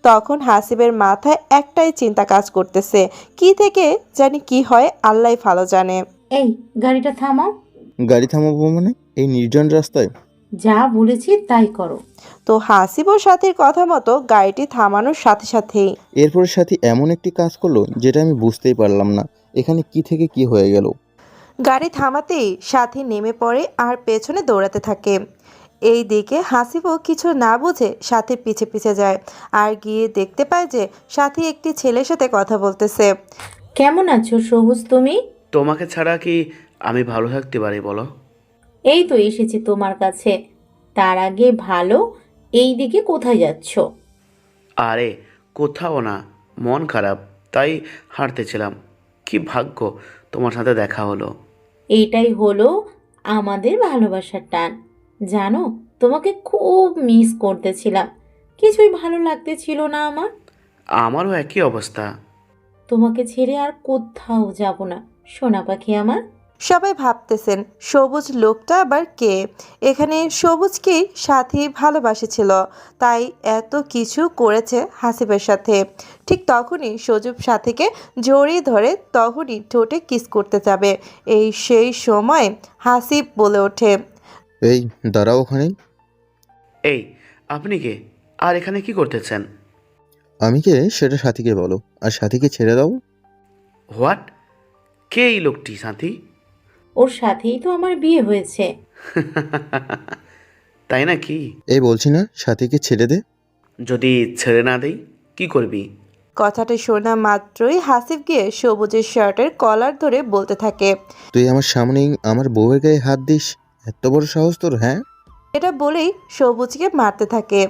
তখন হাসিবের মাথায় একটাই চিন্তা কাজ করতেছে, কি থেকে জানি কি হয় আল্লাহই ভালো জানে। এই গাড়িটা থামাও। গাড়ি থামাবো মানে? এই নির্জন রাস্তায়? যা বলেছি তাই করো। তো হাসিব ও সাথীর কথা মতো গাড়িটি থামানোর সাথে সাথেই এরপর সাথী এমন একটি কাজ করলো যেটা আমি বুঝতেই পারলাম না এখানে কি থেকে কি হয়ে গেল। গাড়ি থামাতেই সাথী নেমে পড়ে আর পেছনে দৌড়াতে থাকে। এই দিকে হাসিবও কিছু না বুঝে সাথীর পিছে পিছে যায় আর গিয়ে দেখতে পায় যে সাথী একটি ছেলের সাথে কথা বলতেছে। কেমন আছো সবুজ তুমি? তোমাকে ছাড়া কি আমি ভালো থাকতে পারি বলো? এই তো এসেছি তোমার কাছে। তার আগে ভালো, এই দিকে কোথায় যাচ্ছ? আরে কোথাও না, মন খারাপ তাই হাঁটতেছিলাম। কি ভাগ্য তোমার সাথে দেখা হলো। এইটাই হলো আমাদের ভালোবাসার টান। জানো, তোমাকে খুব মিস করতেছিলাম। কিছুই ভালো লাগতেছিল না আমার। আমারও একই অবস্থা। তোমাকে ছেড়ে আর কোথাও যাব না সোনা পাখি আমার। সবাই ভাবতেছেন সবুজ লোকটা আবার কে। এখানে সবুজকেই সাথী ভালোবাসেছিল, তাই এত কিছু করেছে হাসিবের সাথে। ঠিক তখনই সজীব সাথীকে জড়িয়ে ধরে তখনই ঠোঁটে কিস করতে যাবে। সেই সময় হাসিব বলে ওঠে, এই দাঁড়াও ওখানেই। এই আপনি কে, আর এখানে কি করতেছেন? আমি কে সেটা সাথীকে বলো, আর সাথীকে ছেড়ে দাও। হোয়াট? কে এই লোকটি সাথী? ওর সাথেই তো আমার বিয়ে হয়েছে। তাই নাকি? এই বলছি না সাথীকে ছেড়ে দে। যদি ছেড়ে না দেই কি করবি? কথাটা শোনা মাত্রই হাসিব গিয়ে সবুজের শার্টের কলার ধরে বলতে থাকে। তুই আমার সামনেই আমার বউয়ের গায়ে হাত দিস, এত বড় সাহস তোর? হ্যাঁ, এটা বলেই সবুজকে মারতে থাকে।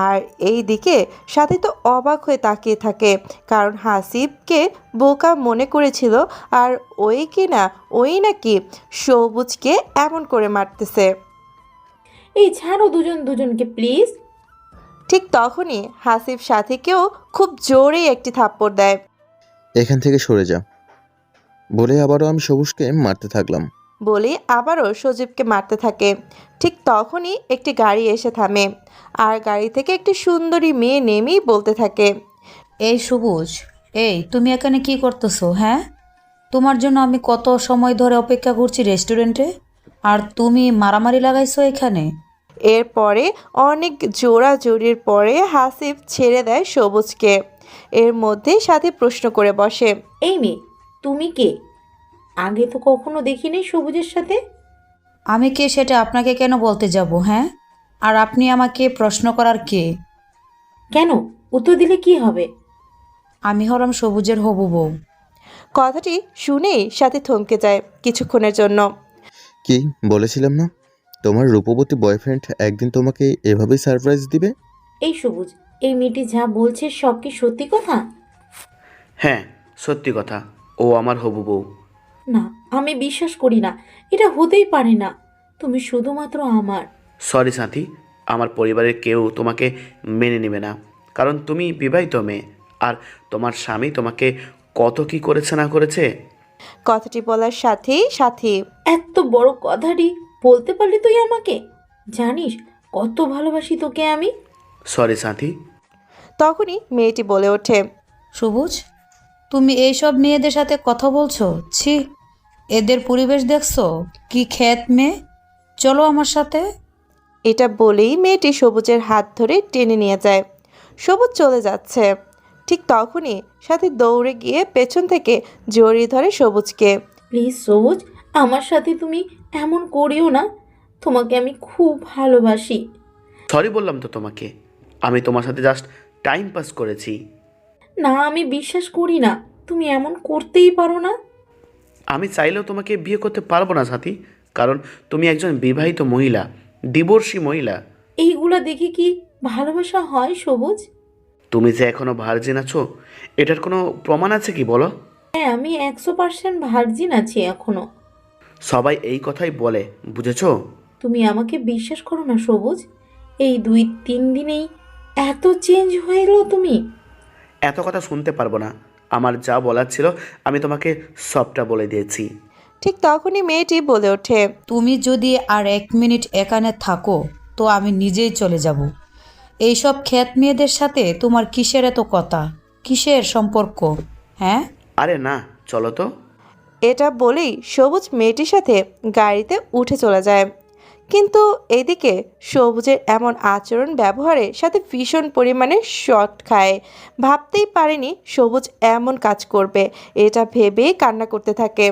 আর এই দিকে সাথী তো অবাক হয়ে তাকিয়ে থাকে, কারণ হাসিবকে বোকা মনে করেছিল, আর ওই নাকি সবুজকে এমন করে মারতেছে। এই ছাড়ো দুজন দুজনকে প্লিজ। ঠিক তখনই হাসিব সাথীকেও খুব জোরে একটি থাপ্পড় দেয়। এখান থেকে সরে যা বলে আবারও আমি সবুজকে মারতে থাকলাম। বলে আবারও সজীবকে মারতে থাকে। ঠিক তখনই একটি গাড়ি এসে থামে, আর গাড়ি থেকে একটি সুন্দরী মেয়ে নেমেই বলতে থাকে, এই সবুজ, এই তুমি এখানে কি করতেছো? হ্যাঁ, তোমার জন্য আমি কত সময় ধরে অপেক্ষা করছি রেস্টুরেন্টে, আর তুমি মারামারি লাগাইছো এখানে? এরপরে অনেক জোড়াজোড়ির পরে হাসিব ছেড়ে দেয় সবুজকে। এর মধ্যেই সাথে প্রশ্ন করে বসে, এই মেয়ে, তুমি কে? আগে তো কখনো দেখিনি সবুজের সাথে। আমি কে সেটা আপনাকে কেন বলতে যাব? হ্যাঁ, আর আপনি আমাকে প্রশ্ন করার কে? কেন? উত্তর দিলে কি হবে? আমি হলাম সবুজের হবু বউ। কথাটি শুনেই সাথে থমকে যায় কিছুক্ষণের জন্য। কি বলেছিলাম না তোমার রূপবতী বয়ফ্রেন্ড একদিন তোমাকে এভাবেই সারপ্রাইজ দিবে? এই সবুজ, এই মেয়েটি যা বলছে সব কি সত্যি কথা? হ্যাঁ সত্যি কথা, ও আমার হবু বউ। না, আমি বিশ্বাস করি না। এটা হতেই পারে না। তুমি শুধুমাত্র আমার। সরি সাথী, আমার পরিবারের কেউ তোমাকে মেনে নেবে না, কারণ তুমি বিবাহিত মেয়ে, আর তোমার স্বামী তোমাকে কত কি করেছে না করেছে। কথাটি বলার সাথেই সাথী এত বড় কথাটি বলতে পারলি তুই আমাকে? জানিস কত ভালোবাসি তোকে আমি। সরি সাথী। তখনই মেয়েটি বলে ওঠে, সবুজ, তুমি এইসব মেয়েদের সাথে কথা বলছো? ছি, এদের পরিবেশ দেখছো? কি খ্যাত মেয়ে, চলো আমার সাথে। এটা বলেই মেয়েটি সবুজের হাত ধরে টেনে নিয়ে যায়। সবুজ চলে যাচ্ছে। ঠিক তখনই সাথী দৌড়ে গিয়ে পেছন থেকে জড়িয়ে ধরে সবুজকে। প্লিজ সবুজ, আমার সাথে তুমি এমন করিও না। তোমাকে আমি খুব ভালোবাসি। সরি বললাম তো তোমাকে, আমি তোমার সাথে জাস্ট টাইম পাস করেছি। না, আমি বিশ্বাস করি না। তুমি এমন করতেই পারো না। আমি চাইলেও তোমাকে বিয়ে করতে পারবো না সাথী, কারণ তুমি একজন বিবাহিত মহিলা, ডিভোর্সি মহিলা। এইগুলা দেখে কি ভালোবাসা হয় সবুজ? তুমি যে এখনো ভার্জিন আছো, এটার কোনো প্রমাণ আছে কি বলো? হ্যাঁ, আমি 100% ভার্জিন আছি এখনো। সবাই এই কথাই বলে, বুঝেছো? তুমি আমাকে বিশ্বাস করো না সবুজ? এই 2-3 দিনেই এত চেঞ্জ হয়ে এলো তুমি। এত কথা শুনতে পারবো না, আমার যা বলার ছিল আমি তোমাকে সবটা বলে দিয়েছি। ঠিক তখনই মেয়েটি বলে ওঠে, তুমি যদি আর 1 মিনিট এখানে থাকো তো আমি নিজেই চলে যাব। এইসব খ্যাত মেয়েদের সাথে তোমার কিসের এত কথা, কিসের সম্পর্ক? হ্যাঁ, আরে না, চলো তো। এটা বলেই সবুজ মেয়েটির সাথে গাড়িতে উঠে চলে যায়। কিন্তু এদিকে সবুজের এমন আচরণ ব্যবহারে সাথে ভীষণ পরিমাণে শট খায়। ভাবতেই পারেনি সবুজ এমন কাজ করবে, এটা ভেবেই কান্না করতে থাকে।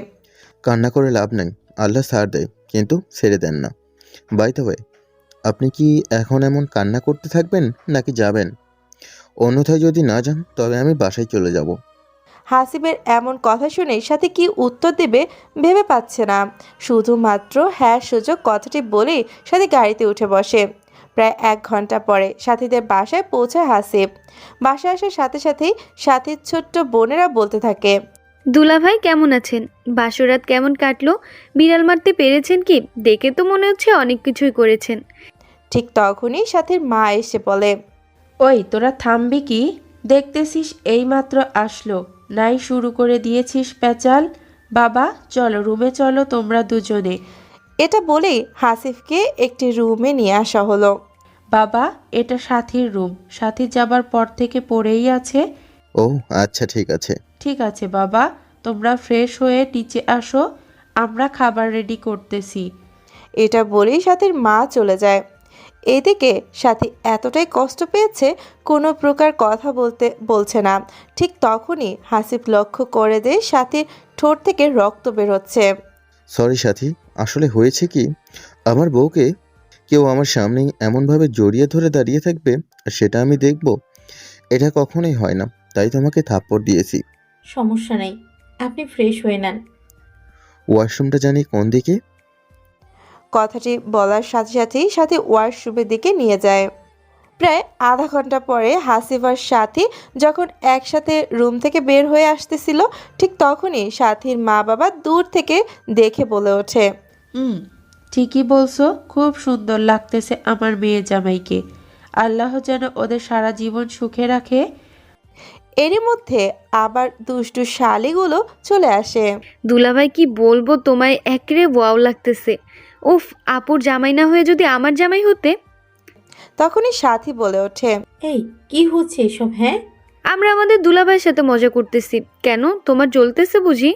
কান্না করে লাভ নাই, আল্লাহ ছাড় দেয় কিন্তু ছেড়ে দেন না। বাই দ্য ওয়ে, আপনি কি এখন এমন কান্না করতে থাকবেন নাকি যাবেন? অন্যথায় যদি না যান তবে আমি বাসায় চলে যাব। হাসিবের এমন কথা শুনে সাথে কি উত্তর দেবে ভেবে পাচ্ছে না। শুধুমাত্র হ্যাঁ সূচক কথাটি বলেই সাথে গাড়িতে উঠে বসে। প্রায় 1 ঘন্টা পরে সাথীদের বাসায় পৌঁছায় হাসিব। বাসায় আসার সাথে সাথেই সাথীর ছোট্ট বোনেরা বলতে থাকে, দুলাভাই কেমন আছেন? বাসরাত কেমন কাটলো? বিড়াল মারতে পেরেছেন কি? দেখে তো মনে হচ্ছে অনেক কিছুই করেছেন। ঠিক তখনই সাথীর মা এসে বলে, ওই তোরা থামবি কি? দেখতেছিস এইমাত্র আসলো, নাই শুরু করে দিয়েছিস প্যাচাল। বাবা চলো রুমে চলো তোমরা দুজনে। এটা বলেই হাসিফকে একটি রুমে নিয়ে আসা হলো। বাবা এটা সাথীর রুম, সাথী যাবার পর থেকে পড়েই আছে। ও আচ্ছা, ঠিক আছে। ঠিক আছে বাবা, তোমরা ফ্রেশ হয়ে নিচে আসো, আমরা খাবার রেডি করতেছি। এটা বলেই সাথীর মা চলে যায়। এদিকে সাথী এতটাই কষ্ট পেয়েছে কোনো প্রকার কথা বলছে না। ঠিক তখনই হাসিব লক্ষ্য করে দেয় সাথীর ঠোঁট থেকে রক্ত বের হচ্ছে। সরি সাথী, আসলে হয়েছে কি, আমার বউকে কেউ আমার সামনেই এমনভাবে জড়িয়ে ধরে দাঁড়িয়ে থাকবে আর সেটা আমি দেখব, এটা কখনোই হয় না, তাই তোমাকে থাপ্পড় দিয়েছি। সমস্যা নেই, আপনি ফ্রেশ হয়ে নেন। ওয়াশরুমটা জানি কোন দিকে? কথাটি বলার সাথে সাথেই সাথী ওয়াশরুমের দিকে নিয়ে যায়। প্রায় আধা ঘন্টা পরে হাসিব আর সাথী যখন একসাথে রুম থেকে বের হয়ে আসতেছিল, ঠিক তখনই সাথীর মা বাবা দূর থেকে দেখে বলে ওঠে, ঠিকই বলছো, খুব সুন্দর লাগতেছে আমার মেয়ে জামাইকে। আল্লাহ যেন ওদের সারা জীবন সুখে রাখে। এরই মধ্যে আবার দুষ্টু শালিগুলো চলে আসে। দুলাভাই কি বলবো তোমায়, একরে ওয়াও লাগতেছে। উফ, আপুর জামাই না হয়ে যদি আমার জামাই হতে। তখনই সাথী বলে ওঠে, এই কি হচ্ছে এসব? হ্যাঁ, আমরা আমাদের দুলাভাইয়ের সাথে মজা করতেছি, কেন তোমার জ্বলতেছে বুঝি?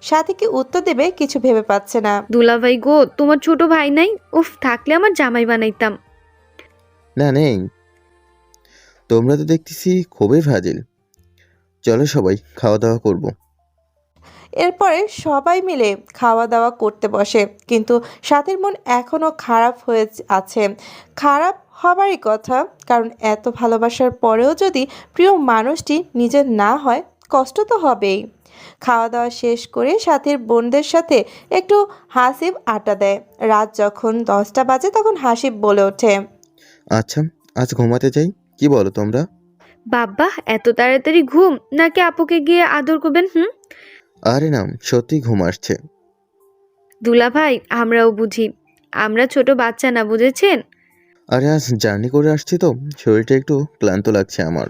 সাথীকে উত্তর দেবে কিছু ভেবে পাচ্ছে না। দুলাভাই গো, তোমার ছোট ভাই নাই? উফ, থাকলে আমার জামাই বানাইতাম। না নেই, তোমরা তো দেখতেছি খুবই ফাজিল। চলো সবাই খাওয়া দাওয়া করব। এরপরে সবাই মিলে খাওয়া দাওয়া করতে বসে, কিন্তু সাথীর মন এখনও খারাপ হয়ে আছে। খারাপ হবারই কথা, কারণ এত ভালোবাসার পরেও যদি প্রিয় মানুষটি নিজের না হয় কষ্ট তো হবেই। খাওয়া দাওয়া শেষ করে সাথীর বোনদের সাথে একটু হাসিব আড্ডা দেয়। রাত যখন 10টা বাজে তখন হাসিব বলে ওঠে, আচ্ছা, আজ ঘুমাতে যাই, কি বলো তোমরা? বাবা এত তাড়াতাড়ি ঘুম? নাকি আপুকে গিয়ে আদর করবেন? আরে না, সত্যি ঘুম আসছে। দুলাভাই আমরাও বুঝি, আমরা ছোট বাচ্চা না, বুঝেছেন? আরে আজ জার্নি করে আসছি তো, শরীরটা একটু ক্লান্ত লাগছে আমার।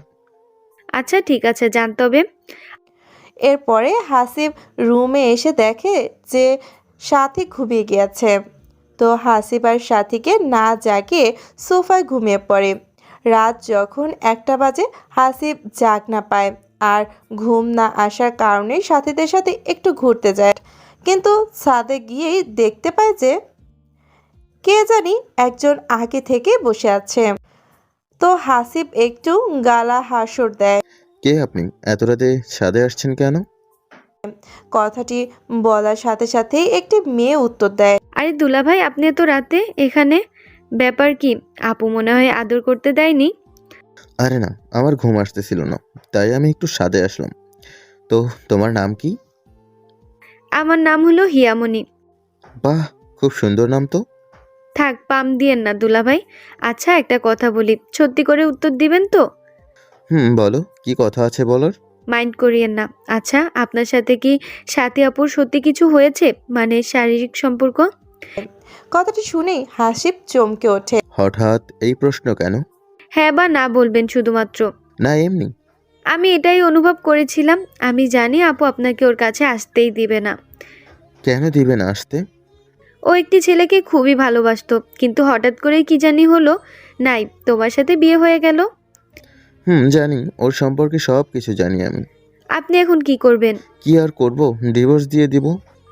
আচ্ছা ঠিক আছে, জানতে হবে। এরপরে হাসিব রুমে এসে দেখে যে সাথী ঘুমিয়ে গিয়েছে। তো হাসিব আর সাথীকে না জাগিয়ে সোফায় ঘুমিয়ে পড়ে। রাত যখন 1টা বাজে হাসিব জাগ না পায়, আর ঘুম না আসার কারণে সাথীদের সাথে একটু ঘুরতে যায়। কিন্তু ছাদে গিয়েই দেখতে পায় যে কে জানি একজন আগে থেকে বসে আছে। তো হাসিব একটু গালা হাসর দেয়। কে আপনি? এত রাতে ছাদে আসছেন কেন? কথাটি বলার সাথে সাথেই একটি মেয়ে উত্তর দেয়, আরে দুলাভাই, আপনি এত রাতে এখানে? ব্যাপার কি? আপু মনে হয় আদর করতে দেয়নি? আরে না, আমার ঘুম আসতেছিল না, তাই আমি একটু ছাদে আসলাম। তো তোমার নাম কি? আমার নাম হলো হিয়ামণি। বাহ, খুব সুন্দর নাম তো। থাক, পাম দিয়েন না দুলাভাই। আচ্ছা একটা কথা বলি, সত্যি করে উত্তর দিবেন তো? বলো, কি কথা আছে বলার? মাইন্ড করিয়েন না। আচ্ছা, আপনার সাথে কি সাথী আপুর সত্যি কিছু হয়েছে, মানে শারীরিক সম্পর্ক? কথাটি শুনেই হাসিব চমকে ওঠে। হঠাৎ এই প্রশ্ন কেন? হ্যাঁ বা না বলবেন শুধুমাত্র। না এমনি। আমি এটাই অনুভব করেছিলাম। আমি জানি আপু আপনাকে ওর কাছে আসতেই দিবে না। কেন দিবে না আসতে? ও একটি ছেলেকে খুবই ভালোবাসতো, কিন্তু হঠাৎ করে কি জানি হলো, নাই তোমার সাথে বিয়ে হয়ে গেল। জানি, ওর সম্পর্কে সব কিছু জানি আমি। আপনি এখন কি করবেন? কি আর করব, ডিভোর্স দিয়ে দিব।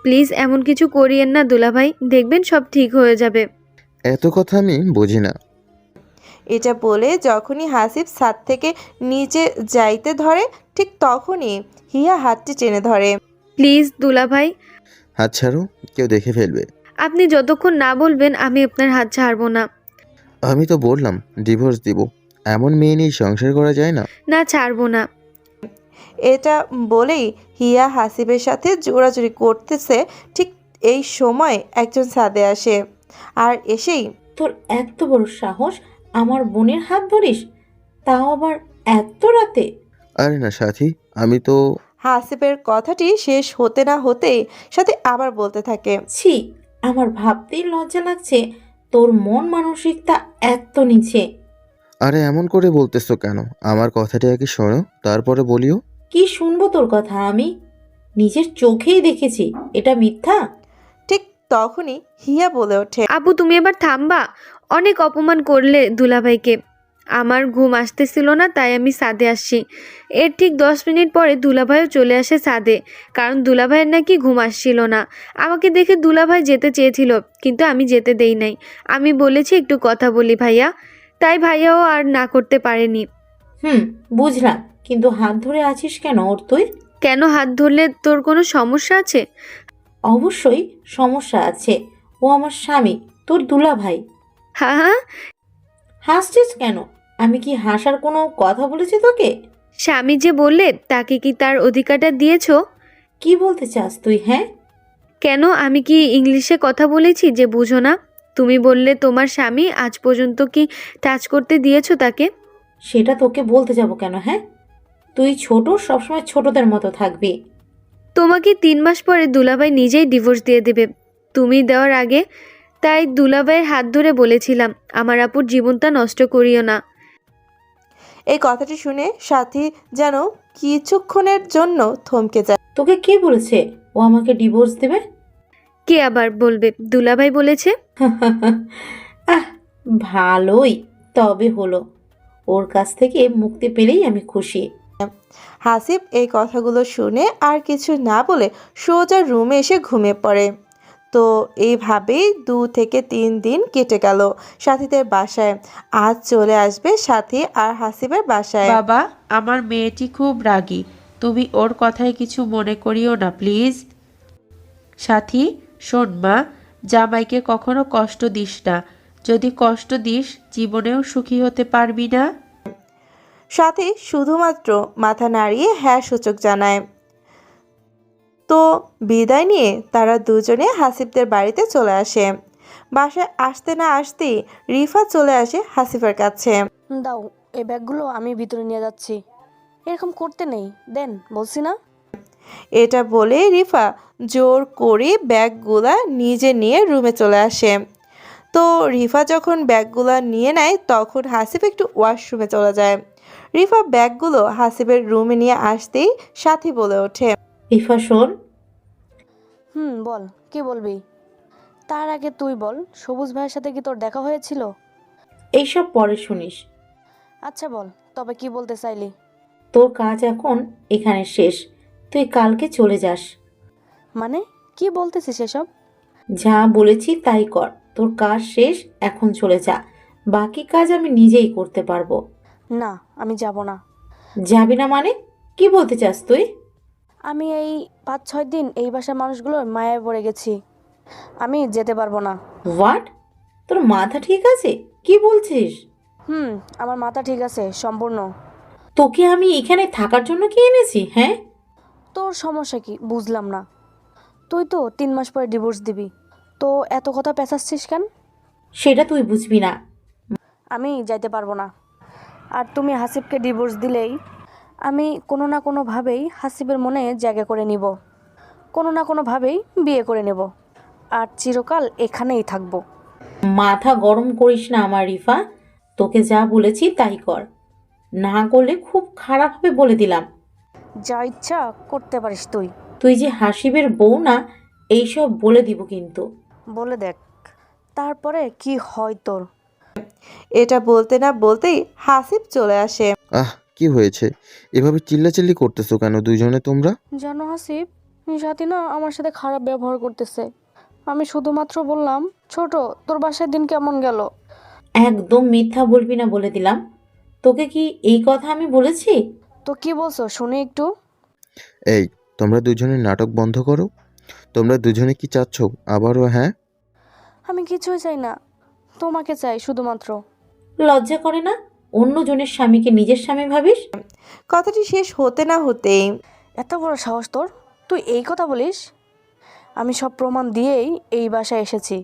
প্লিজ এমন কিছু করিয়েন না দুলাভাই, দেখবেন সব ঠিক হয়ে যাবে। এত কথা আমি বুঝি না। এটা বলে যখনই হাসিব ছাদ থেকে নিচে যাইতে ধরে ঠিক তখনই হিয়া হাতটি টেনে ধরে। প্লিজ দুলাভাই, হাত ছাড়ো, কেউ দেখে ফেলবে। আপনি যতক্ষণ না বলবেন আমি আপনার হাত ছাড়বো না। আমি তো বললাম ডিভোর্স দিব, এমন মেয়ে নিয়ে সংসার করা যায় না। না, ছাড়বো না। এটা বলেই হিয়া হাসিবের সাথে জোরাজুরি করতেছে। ঠিক এই সময় একজন ছাদে আসে আর এসেই তোর এত বড় সাহস আমার বোনের হাত ধরিস, তাও আবার এত রাতে? আরে না সাথী, আমি তো হাসিবের কথাটি শেষ হতে না হতেই সাথে আবার বলতে থাকে। ছি, আমার ভাবতেই লজ্জা লাগছে তোর মন মানসিকতা এত নিচে। আরে এমন করে বলতেছো কেন? আমার কথাটা আগে শোনো, তারপরে বলিও। কি শুনবো তোর কথা? আমি নিজের চোখেই দেখেছি, এটা মিথ্যা? ঠিক তখনই হিয়া বলে ওঠে। আপু তুমি এবার থামবা, অনেক অপমান করলে দুলাভাইকে। আমার ঘুম আসতেছিল না, তাই আমি ছাদে আসছি। এর ঠিক 10 মিনিট পরে দুলাভাইও চলে আসে ছাদে, কারণ দুলাভাইয়ের নাকি ঘুম আসছিল না। আমাকে দেখে দুলাভাই যেতে চেয়েছিল, কিন্তু আমি যেতে দেই নাই। আমি বলেছি একটু কথা বলি ভাইয়া, তাই ভাইয়াও আর না করতে পারেনি। বুঝলাম, কিন্তু হাত ধরে আছিস কেন ওর তুই? কেন হাত ধরলে তোর কোনো সমস্যা আছে? অবশ্যই সমস্যা আছে, ও আমার স্বামী, তোর দুলাভাই। হ্যাঁ হ্যাঁ, হাসছিস কেন? আমি কি হাসার কোনো কথা বলেছি তোকে? স্বামী যে বললে তাকে কি তার অধিকারটা দিয়েছো? কি বলতে চাস তুই? হ্যাঁ, কেন, আমি কি ইংলিশে কথা বলেছি যে বুঝো না? তুমি বললে তোমার স্বামী, আজ পর্যন্ত কি টাচ করতে দিয়েছো তাকে? সেটা তোকে বলতে যাব কেন? হ্যাঁ, তুই ছোট, সবসময় ছোটদের মতো থাকবি। তোমাকে 3 মাস পরে দুলাভাই নিজেই ডিভোর্স দিয়ে দেবে, তুমি দেওয়ার আগে। তাই দুলাভাইয়ের হাত ধরে বলেছিলাম আমার আপুর জীবনটা নষ্ট করিও না। এই কথাটি শুনে সাথী যেন কিছুক্ষণের জন্য থমকে যায়। তোকে কে বলেছে ও আমাকে ডিভোর্স দেবে? কে আবার বলবে? দুলাভাই বলেছে। আহ, ভালোই তবে হলো, ওর কাছ থেকে মুক্তি পেলেই আমি খুশি। হাসিব এই কথাগুলো শুনে আর কিছু না বলে সোজা রুমে এসে ঘুমিয়ে পড়ে। তো এইভাবেই 2 থেকে 3 দিন কেটে গেল সাথীদের বাসায়। আজ চলে আসবে সাথী আর হাসিবের বাসায়। বাবা, আমার মেয়েটি খুব রাগী, তুমি ওর কথায় কিছু মনে করিও না প্লিজ। সাথী, শোন মা, জামাইকে কখনো কষ্ট দিস না। যদি কষ্ট দিস জীবনেও সুখী হতে পারবি না। সাথী শুধুমাত্র মাথা নাড়িয়ে হ্যাঁ সূচক জানায়। তো বিদায় নিয়ে তারা দুজনে হাসিবদের বাড়িতে চলে আসে। বাসায় আসতে না আসতেই রিফা চলে আসে হাসিফের কাছে। দাও, এই ব্যাগগুলো আমি ভিতরে নিয়ে যাচ্ছি। এরকম করতে নেই, দেন বলছি না। এটা বলে রিফা জোর করে ব্যাগগুলা নিজে নিয়ে রুমে চলে আসে। তো রিফা যখন ব্যাগগুলা নিয়ে নেয় তখন হাসিব একটু ওয়াশরুমে চলে যায়। রিফা ব্যাগগুলো হাসিবের রুমে নিয়ে আসতেই সাথী বলে ওঠে। রিফা শোন, বল, কি বলবি? তার আগে তুই বল, সবুজ ভাইয়ের সাথে কি তোর দেখা হয়েছিল? এইসব পরে শুনিস। আচ্ছা বল, তবে কি বলতে চাইলি? তোর কাজ এখন এখানে শেষ, তুই কালকে চলে যাস। মানে কি বলতেছিস এসব? যা বলেছি তাই কর, তোর কাজ শেষ, এখন চলে যা। বাকি কাজ আমি নিজেই করতে পারবো। না, আমি যাব না। যাবি না মানে? কি বলতে চাস তুই? আমি এই 5-6 দিন এই বাসার মানুষগুলোর মায়ায় পড়ে গেছি, আমি যেতে পারবো না। হোয়াট? তোর মাথা ঠিক আছে? কি বলছিস? আমার মাথা ঠিক আছে সম্পূর্ণ। তোকে আমি এখানে থাকার জন্য কি এনেছি? হ্যাঁ, তোর সমস্যা কি বুঝলাম না। তুই তো 3 মাস পরে ডিভোর্স দিবি, তো এত কথা পেঁচাচ্ছিস কেন? সেটা তুই বুঝবি না। আমি যাইতে পারবো না। আর তুমি হাসিবকে ডিভোর্স দিলেই আমি কোনো না কোনোভাবেই হাসিবের মনে জায়গা করে নিব, কোনো না কোনোভাবেই বিয়ে করে নেব, আর চিরকাল এখানেই থাকবো। মাথা গরম করিস না আমার রিফা, তোকে যা বলেছি তাই কর, না করলে খুব খারাপ হবে বলে দিলাম। যা ইচ্ছা করতে পারিস তুই। তুই যে হাসিবের বউ না, এইসব বলে দিব কিন্তু। বলে দেখ তারপরে কি হয় তোর। এটা বলতে না বলতেই হাসিব চলে আসে। কি হয়েছে? এভাবে চিল্লাচিল্লি করতেছো কেন দুইজনে তোমরা? জানো হাসিব, সাথী না আমার সাথে খারাপ ব্যবহার করতেছে। আমি শুধুমাত্র বললাম, ছোট, তোর বাসায় দিন কেমন গেল? একদম মিথ্যা বলবি না বলে দিলাম। তোকে কি এই কথা আমি বলেছি? তো কি বলছো শুনি একটু। এই, তোমরা দুজনে নাটক বন্ধ করো। তোমরা দুজনে কি চাচ্ছ আবারও? হ্যাঁ, আমি কিছুই চাই না, তোমাকে চাই শুধুমাত্র। লজ্জা করে না অন্যজনের স্বামীকে নিজের স্বামী ভাবিস? কথাটি শেষ হতে না হতেই এত বড় সাহস তোর, তুই এই কথা বলিস? আমি সব প্রমাণ দিয়েই এই বাসায় এসেছি।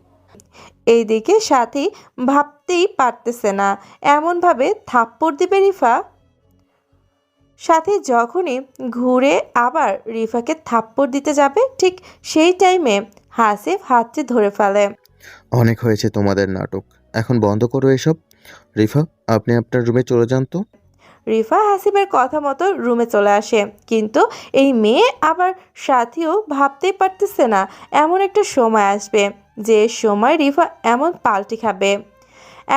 এইদিকে সাথী ভাবতেই পারতেছে না এমনভাবে থাপ্পড় দিবে রিফা। সাথী যখনই ঘুরে আবার রিফাকে থাপ্পড় দিতে যাবে, ঠিক সেই টাইমে হাসিফ হাতটি ধরে ফেলে। অনেক হয়েছে তোমাদের নাটক, এখন বন্ধ করো এসব। রিফা, আপনি আপনার রুমে চলে যান তো। রিফা হাসিবের কথা মতো রুমে চলে আসে, কিন্তু এই মেয়ে আবার সাথীও ভাবতেই পারতেছে না এমন একটা সময় আসবে যে সময় রিফা এমন পাল্টি খাবে।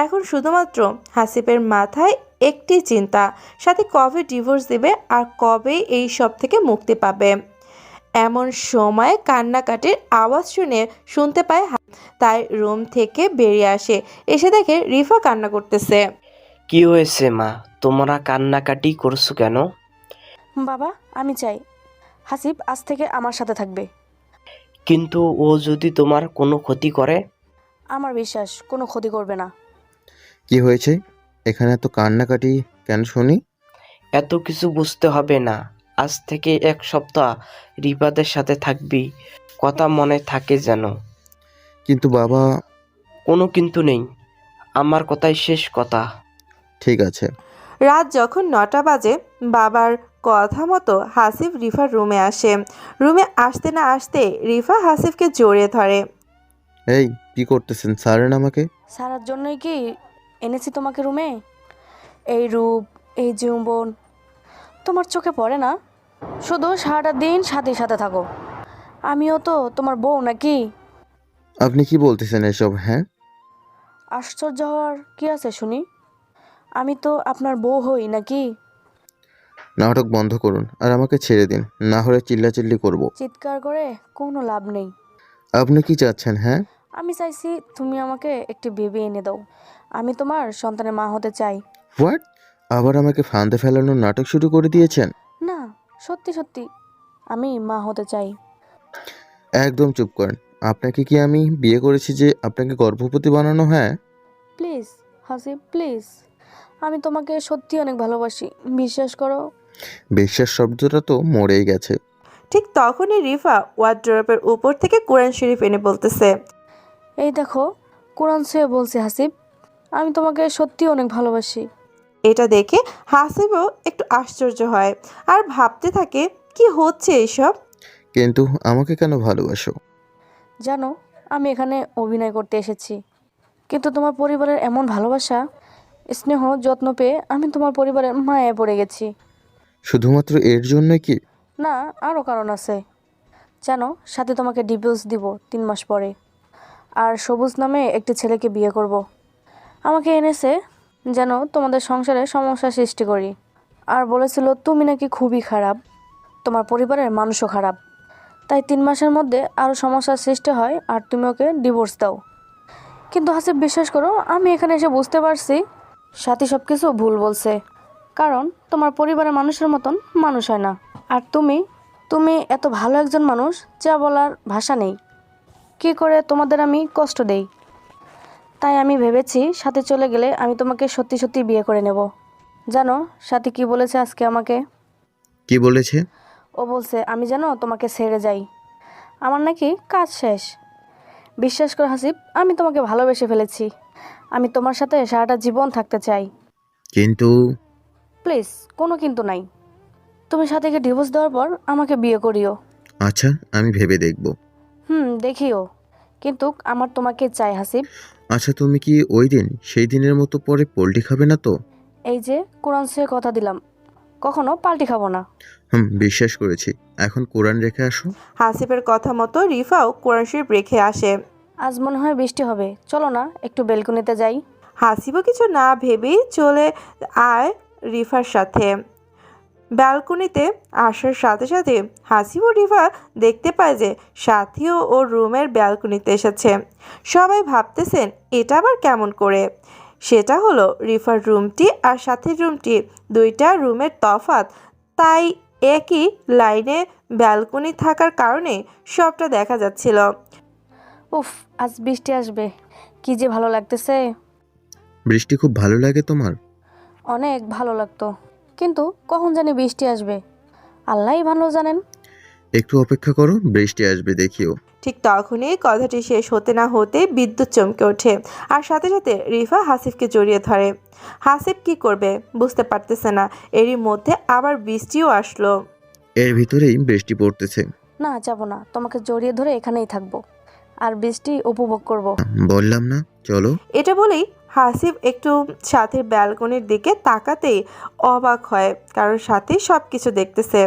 এখন শুধুমাত্র হাসিবের মাথায় একটি চিন্তা, সাথে কবে ডিভোর্স দেবে আর কবে এই সব থেকে মুক্তি পাবে। এমন সময় কান্নাকাটির আওয়াজ শুনতে পায় তাই রুম থেকে বেরিয়ে আসে, এসে দেখে রিফা কান্না করতেছে। কি হয়েছে মা, তোমরা কান্নাকাটি করছো কেন? বাবা, আমি চাই হাসিব আজ থেকে আমার সাথে থাকবে। কিন্তু ও যদি তোমার কোনো ক্ষতি করে? আমার বিশ্বাস কোনো ক্ষতি করবে না। কি হয়েছে এখানে এত কান্নাকাটি কেন শুনি? এত কিছু বুঝতে হবে না, আজ থেকে 1 সপ্তাহ রিপাদের সাথে থাকবি, কথা মনে থাকে যেন। কিন্তু বাবা। কোনো কিন্তু নেই, আমার কথাই শেষ কথা। ঠিক আছে। রাত যখন 9টা বাজে, বাবার কথা মতো হাসিফ রিফার রুমে আসে। রুমে আসতে না আসতে রিফা হাসিফকে জড়িয়ে ধরে। এই, কি করতেছেন? ছাড়েন আমাকে। সারার জন্যই কি এনেছি তোমাকে রুমে? এই রূপ, এই যৌবন তোমার চোখে পড়ে না? শুধু সারাটা দিন সাথে সাথে থাকো। আমিও তো তোমার বউ নাকি? আপনি কি বলতেছেন এসব? হ্যাঁ, আশ্চর্য হওয়ার কি আছে শুনি? আমি তো আপনার বউ হই নাকি? নাটক বন্ধ করুন আর আমাকে ছেড়ে দিন, না হলে চিল্লাচিল্লি করব। চিৎকার করে কোনো লাভ নেই। আপনি কি চাচ্ছেন? হ্যাঁ, আমি চাইছি তুমি আমাকে একটি বেবি এনে দাও। আমি তোমার সন্তানের মা হতে চাই। হোয়াট? আবার আমাকে ফাঁদে ফেলানোর নাটক শুরু করে দিয়েছেন? না, সত্যি সত্যি আমি মা হতে চাই। একদম চুপ করেন। আপনাকে কি আমি বিয়ে করেছি যে আপনাকে গর্ভবতী বানানো? হ্যাঁ, প্লিজ হাসিব, প্লিজ, আমি তোমাকে সত্যি অনেক ভালোবাসি, বিশ্বাস করো। বিশ্বাস শব্দটা তো মরেই গেছে। ঠিক তখনই রিফা ওয়ার্ড্রোবের উপর থেকে কোরআন শরীফ এনে বলতেছে। এই দেখো, কোরআন ছুঁয়ে বলছে হাসিব, আমি তোমাকে সত্যি অনেক ভালোবাসি। এটা দেখে হাসিবও একটু আশ্চর্য হয় আর ভাবতে থাকে কি হচ্ছে এইসব। কিন্তু আমাকে কেন ভালোবাসো? জানো, আমি এখানে অভিনয় করতে এসেছি, কিন্তু তোমার পরিবারের এমন ভালোবাসা, স্নেহ, যত্ন পেয়ে আমি তোমার পরিবারের মায়ায় পড়ে গেছি। শুধুমাত্র এর জন্য কি? না, আরও কারণ আছে। জানো, সাথে তোমাকে ডিভোর্স দিব 3 মাস পরে, আর সবুজ নামে একটি ছেলেকে বিয়ে করব। আমাকে এনেছে যেন তোমাদের সংসারে সমস্যা সৃষ্টি করি, আর বলেছিল তুমি নাকি খুবই খারাপ, তোমার পরিবারের মানুষও খারাপ, তাই 3 মাসের মধ্যে আরও সমস্যার সৃষ্টি হয় আর তুমি ওকে ডিভোর্স দাও। কিন্তু হাসিব, বিশ্বাস করো, আমি এখানে এসে বুঝতে পারছি সাথী সব কিছু ভুল বলছে, কারণ তোমার পরিবারের মানুষের মতন মানুষ হয় না। আর তুমি এত ভালো একজন মানুষ, যা বলার ভাষা নেই। কি করে তোমাদের আমি কষ্ট দেই, তাই আমি ভেবেছি সাথে চলে গেলে আমি তোমাকে সত্যি সত্যি বিয়ে করে নেব। জানো সাথী কি বলেছে আজকে আমাকে? কি বলেছে? ও বলছে আমি যেন তোমাকে ছেড়ে যাই, আমার নাকি কাজ শেষ। বিশ্বাস করো হাসিব, আমি তোমাকে ভালোবেসে ফেলেছি, আমি তোমার সাথে সারাটা জীবন থাকতে চাই। কিন্তু প্লিজ, কোনো কিন্তু নাই। তুমি সাথীকে ডিভোর্স দেওয়ার পর আমাকে বিয়ে করিও। আচ্ছা, আমি ভেবে দেখব। দেখিও, কিন্তু আমার তোমাকে চাই হাসিব। আচ্ছা, তুমি কি ওই দিন সেই দিনের মতো পরে পোল্ট্রি খাবে না তো? এই যে কোরআন ছুঁয়ে কথা দিলাম, কখনো পাল্টি খাবো না। বিশ্বাস করেছি। এখন কোরআন রেখে আসো। হাসিবের কথা মতো রিফাও কোরআন শরীফ রেখে আসে। আজ মনে হয় বৃষ্টি হবে, চলো না একটু বেলকনিতে যাই। হাসিবও কিছু না ভেবেই চলে আয় রিফার সাথে। ব্যালকনিতে আসার সাথে সাথে হাসিব ও রিফা দেখতে পায় যে সাথীও ওর রুমের ব্যালকনিতে এসেছে। সবাই ভাবতেছেন এটা আবার কেমন করে। সেটা হলো রিফার রুমটি আর সাথীর রুমটি দুইটা রুমের তফাৎ, তাই একই লাইনে ব্যালকনি থাকার কারণে সবটা দেখা যাচ্ছিল। উফ, আজ বৃষ্টি আসবে, কি যে ভালো লাগতেছে। বৃষ্টি খুব ভালো লাগে তোমার? অনেক ভালো লাগতো, কিন্তু কখন জানি বৃষ্টি আসবে আল্লাহই ভালো জানেন। একটু অপেক্ষা করো, বৃষ্টি আসবে দেখিও। ঠিক তখনই কথাটি শেষ হতে না হতে বিদ্যুৎ চমকে ওঠে আর সাথে সাথে রিফা হাসিফকে জড়িয়ে ধরে। হাসিফ কি করবে বুঝতে পারতেছে না, এরই মধ্যে আবার বৃষ্টিও আসলো। এর ভিতরেই বৃষ্টি পড়তেছে। না, যাব না, তোমাকে জড়িয়ে ধরে এখানেই থাকবো আর বৃষ্টি উপভোগ করব। বললাম না চলো। এটা বলেই হাসিফ একটু সাথীর ব্যালকনির দিকে তাকাতেই অবাক হয়, কারণ সাথী সব কিছু দেখতেছে।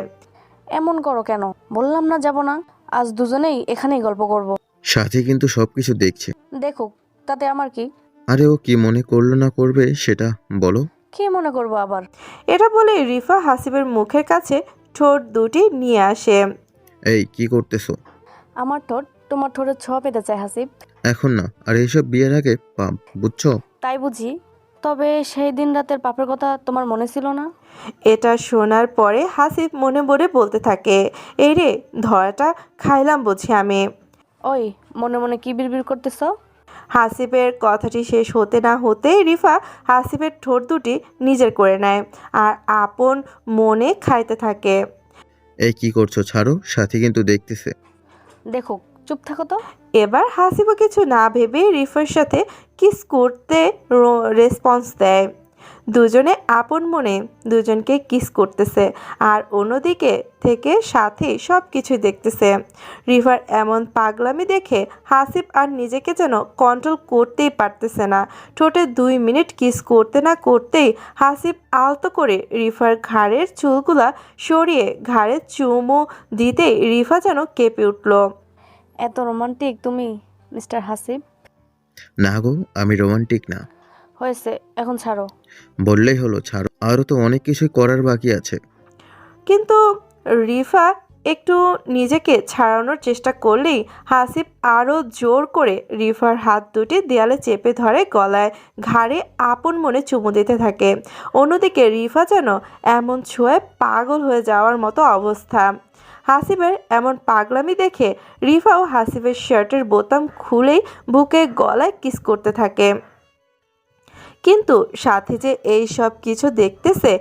এমন করো কেন? বললাম না যাব না, আজ দুজনেই এখানেই গল্প করব। সাথী কিন্তু সবকিছু দেখছে। দেখুক, তাতে আমার কি? আরে ও কি মনে করলো না করবে সেটা বলো। কি মনে করবো আবার? এটা বলে রিফা হাসিবের মুখের কাছে ঠোঁট দুটি নিয়ে আসে। এই কি করতেছো? আমার ঠোঁট তোমার ঠোঁটের ছোঁয়া পেতে চায় হাসিব। এখন না, আর এইসব বিয়ের আগে পাপ, বুঝছো? তাই বুঝি? তবে সেই দিন রাতের পাপের কথা তোমার মনে ছিল না? এটা শোনার পরে হাসিব মনে মনে বলতে থাকে, এই রে ধরাটা খাইলাম বুঝি আমি। ওই, মনে মনে কি বিড়বিড় করতেছ? হাসিবের কথাটি শেষ হতে না হতেই রিফা হাসিবের ঠোঁট দুটি নিজের করে নেয় আর আপন মনে খাইতে থাকে। এই কি করছো, ছাড়ো, সাথী কিন্তু দেখতেছে। দেখুক, চুপ থাকো তো। এবার হাসিবও কিছু না ভেবে রিফার সাথে কিস করতে রেসপন্স দেয়। দুজনে আপন মনে দুজনকে কিস করতেছে আর অন্যদিকে থেকে সাথে সব কিছুই দেখতেছে। রিফার এমন পাগলামি দেখে হাসিব আর নিজেকে যেন কন্ট্রোল করতেই পারতেছে না। ঠোঁটে 2 মিনিট কিস করতে না করতেই হাসিব আলতো করে রিফার ঘাড়ের চুলগুলা সরিয়ে ঘাড়ে চুমু দিতেই রিফা যেন কেঁপে উঠল। এত রোমান্টিক তুমি, মিস্টার হাসিব? না গো, আমি রোমান্টিক না। হয়েছে, এখন ছাড়ো। বললেই হলো ছাড়ো, আরও তো অনেক কিছুই করার বাকি আছে। কিন্তু রিফা একটু নিজেকে ছাড়ানোর চেষ্টা করলেই হাসিব আরও জোর করে রিফার হাত দুটি দেয়ালে চেপে ধরে গলায় ঘাড়ে আপন মনে চুমু দিতে থাকে। অন্যদিকে রিফা যেন এমন ছোঁয়ায় পাগল হয়ে যাওয়ার মতো অবস্থা। হাসিবের এমন পাগলামি দেখে রিফাও হাসিবের শার্টের বোতাম খুলেই বুকে গলায় কিস করতে থাকে। কিন্তু সাথে যে এই সব কিছু দেখতেছে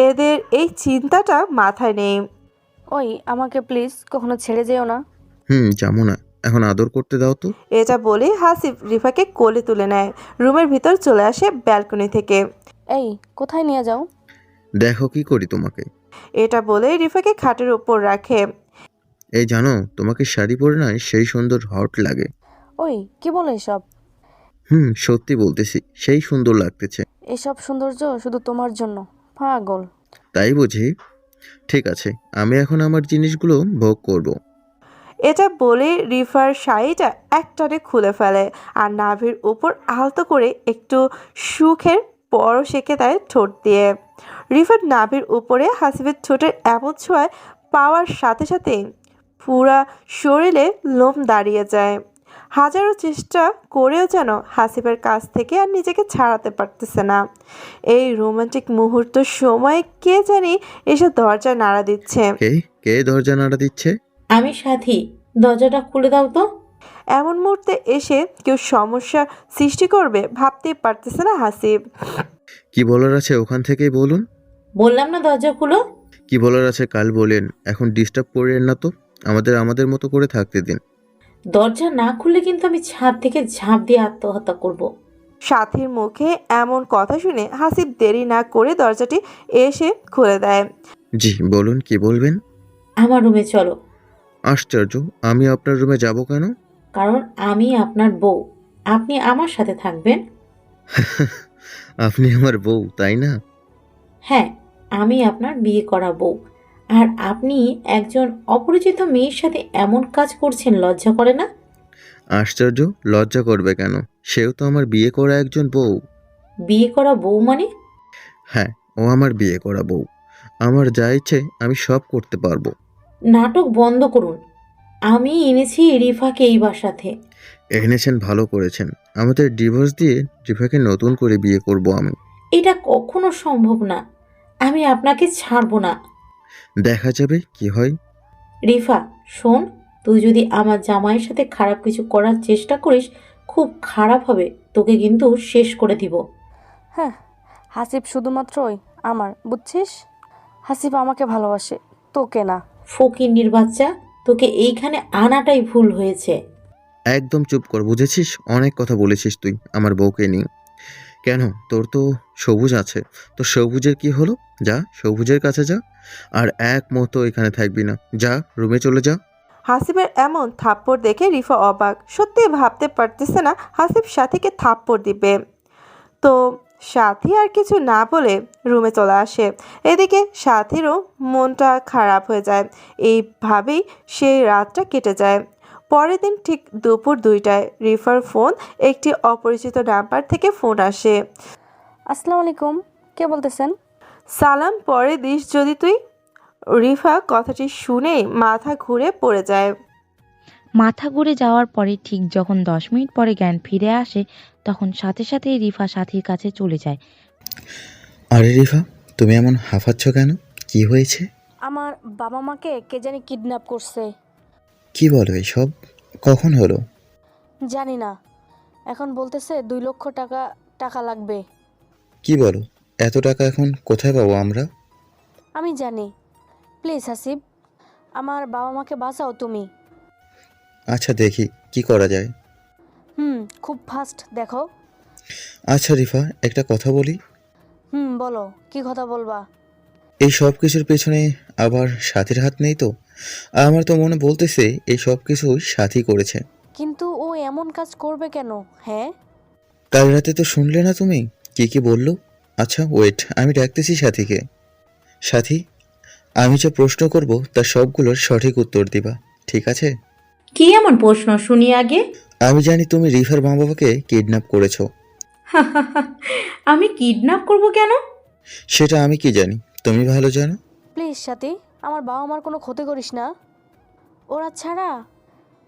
এদের এই চিন্তাটা মাথায় নেই। ওই, আমাকে প্লিজ কখনো ছেড়ে যেও না। যাবো না, এখন আদর করতে দাও তো। এটা বলে হাসিব রিফাকে কোলে তুলে নেয়, রুমের ভিতর চলে আসে ব্যালকনি থেকে। এই, কোথায় নিয়ে যাও? দেখো কি করি তোমাকে। এটা বলে রিফাকে খাটের উপর রাখে। এই জানো, তোমাকে শাড়ি পরে না সেই সুন্দর হট লাগে। ওই, কি বলো এসব? সত্যি বলতেছি, সেই সুন্দর লাগতেছে। এসব সৌন্দর্য শুধু তোমার জন্য, পাগল। তাই বুঝি? ঠিক আছে, আমি এখন আমার জিনিসগুলো ভোগ করব। এটা বলে রিফার শাড়িটা একটানে খুলে ফেলে আর নাভির উপর আলতো করে একটু সুখের পরশ এঁকে দেয় ঠোঁট দিয়ে। রিফার নাভির উপরে হাসিবের ঠোঁটের এমন ছোঁয়ায় পাওয়ার সাথে সাথে পুরা শরীরে লোম দাঁড়িয়ে যায়। হাজারো চেষ্টা করেও যেন হাসিবের কাছ থেকে আর নিজেকে ছাড়াতে পারতেছে না। এই রোমান্টিক মুহূর্ত সময়ে কে জানি এসে দরজায় নাড়া দিচ্ছে। কে দরজা নাড়া দিচ্ছে? আমি সাথী, দরজাটা খুলে দাও তো। এমন মুহূর্তে এসে কেউ সমস্যা সৃষ্টি করবে ভাবতেই পারতেছে না হাসিব। কি বলার আছে ওখান থেকেই বলুন। বললাম না দরজা খুলো। কি বলার আছে কাল বলেন, এখন ডিস্টার্ব করেন না তো, আমাদের মতো করে থাকতে দিন। দরজা না খুললে কিন্তু আমি ছাদ থেকে ঝাঁপ দিয়ে আত্মহত্যা করব। সাথীর মুখে এমন কথা শুনে হাসিব দেরি না করে দরজাটি এসে খুলে দেয়। জি বলুন, কি বলবেন? আমার রুমে চলো। আশ্চর্য, আমি আপনার রুমে যাব কেন? কারণ আমি আপনার বউ, আপনি আমার সাথে থাকবেন। আপনি আমার বউ, তাই না? হ্যাঁ, আমি আপনার বিয়ে করা বউ, আর আপনি একজন অপরিচিত মেয়ের সাথে এমন কাজ করছেন, লজ্জা করে না? আশ্চর্য, লজ্জা করবে কেন? সেও তো আমার বিয়ে করা একজন বউ। বিয়ে করা বউ মানে? হ্যাঁ, ও আমার বিয়ে করা বউ। আমার যা ইচ্ছে আমি সব করতে পারবো। নাটক বন্ধ করুন। আমি এনেছি রিফাকে এই বাসাতে। এনেছেন, ভালো করেছেন। আমাদের ডিভোর্স দিয়ে রিফাকে নতুন করে বিয়ে করব আমি। এটা কখনো সম্ভব না। আমি আপনাকে ছাড়বো না। দেখা যাবে কি হয়। রিফা শোন, তুই যদি আমার জামাইয়ের সাথে খারাপ কিছু করার চেষ্টা করিস, খুব খারাপ হবে। তোকে কিন্তু শেষ করে দিব। হ্যাঁ, হাসিব শুধুমাত্রই আমার, বুঝছিস? হাসিব আমাকে ভালোবাসে, তোকে না। ফকিন্নির বাচ্চা, তোকে এইখানে আনাটাই ভুল হয়েছে। একদম চুপ কর, বুঝেছিস? অনেক কথা বলেছিস তুই আমার বউকে নিয়ে। কেন, তোর তো সবুজ আছে, তো সবুজের কি হলো? যা সবুজের কাছে যা, আর এক মতো এখানে থাকবি না। যা রুমে চলে যা। হাসিবের এমন থাপ্পড় দেখে রিফা অবাক, সত্যি ভাবতে পারতেছে না হাসিব সাথীকে থাপ্পড় দিবে। তো সাথী আর কিছু না বলে রুমে চলে আসে। এদিকে সাথীরও মনটা খারাপ হয়ে যায়। এইভাবেই সেই রাতটা কেটে যায়। পরের দিন ঠিক দুপুর 2টায় রিফার ফোন, একটি অপরিচিত নাম্বার থেকে ফোন আসে। আসসালামু আলাইকুম, কে বলতেছেন? সালাম পরে দিস যদি তুই। রিফা কথাটি শুনেই মাথা ঘুরে পড়ে যায়। মাথা ঘুরে যাওয়ার পরে ঠিক যখন 10 মিনিট পরে জ্ঞান ফিরে আসে, তখন সাথে সাথেই রিফা সাথীর কাছে চলে যায়। আরে রিফা, তুমি এমন হাঁফাচ্ছ কেন? কি হয়েছে? আমার বাবা মাকে কে জানি কিডন্যাপ করছে। কি বলো এসব? কখন হলো? জানি না, এখন বলতেছে 2 লক্ষ টাকা লাগবে। কি বলো? এত টাকা এখন কোথায় পাবো আমরা? আমি জানি। প্লিজ হাসিব, আমার বাবা মাকে বাঁচাও তুমি। আচ্ছা দেখি কি করা যায়। খুব ফাস্ট দেখো। আচ্ছা রিফা, একটা কথা বলি। বলো, কি কথা বলবা? এই সব কিছুর পেছনে আবার সাথীর হাত নেই তো? আমার তো মনে বলতেছে এই সব কিছু সাথী করেছে। কিন্তু ও এমন কাজ করবে কেন? হ্যাঁ, কাল রাতে তো শুনলে না তুমি কি কি বললো? আচ্ছা ওয়েট, আমি ডাকতেছি সাথীকে। সাথী, আমি যে প্রশ্ন করব তার সবগুলোর সঠিক উত্তর দিবা, ঠিক আছে? কি এমন প্রশ্ন শুনি আগে? আমি জানি তুমি রিফার মা বাবাকে কিডন্যাপ করেছো। আমি কিডন্যাপ করব কেন? সেটা আমি কি জানি, তুমি ভালো জানো। প্লিজ সাথী, আমার বাবা মার কোনো ক্ষতি করিস না। ওরা ছাড়া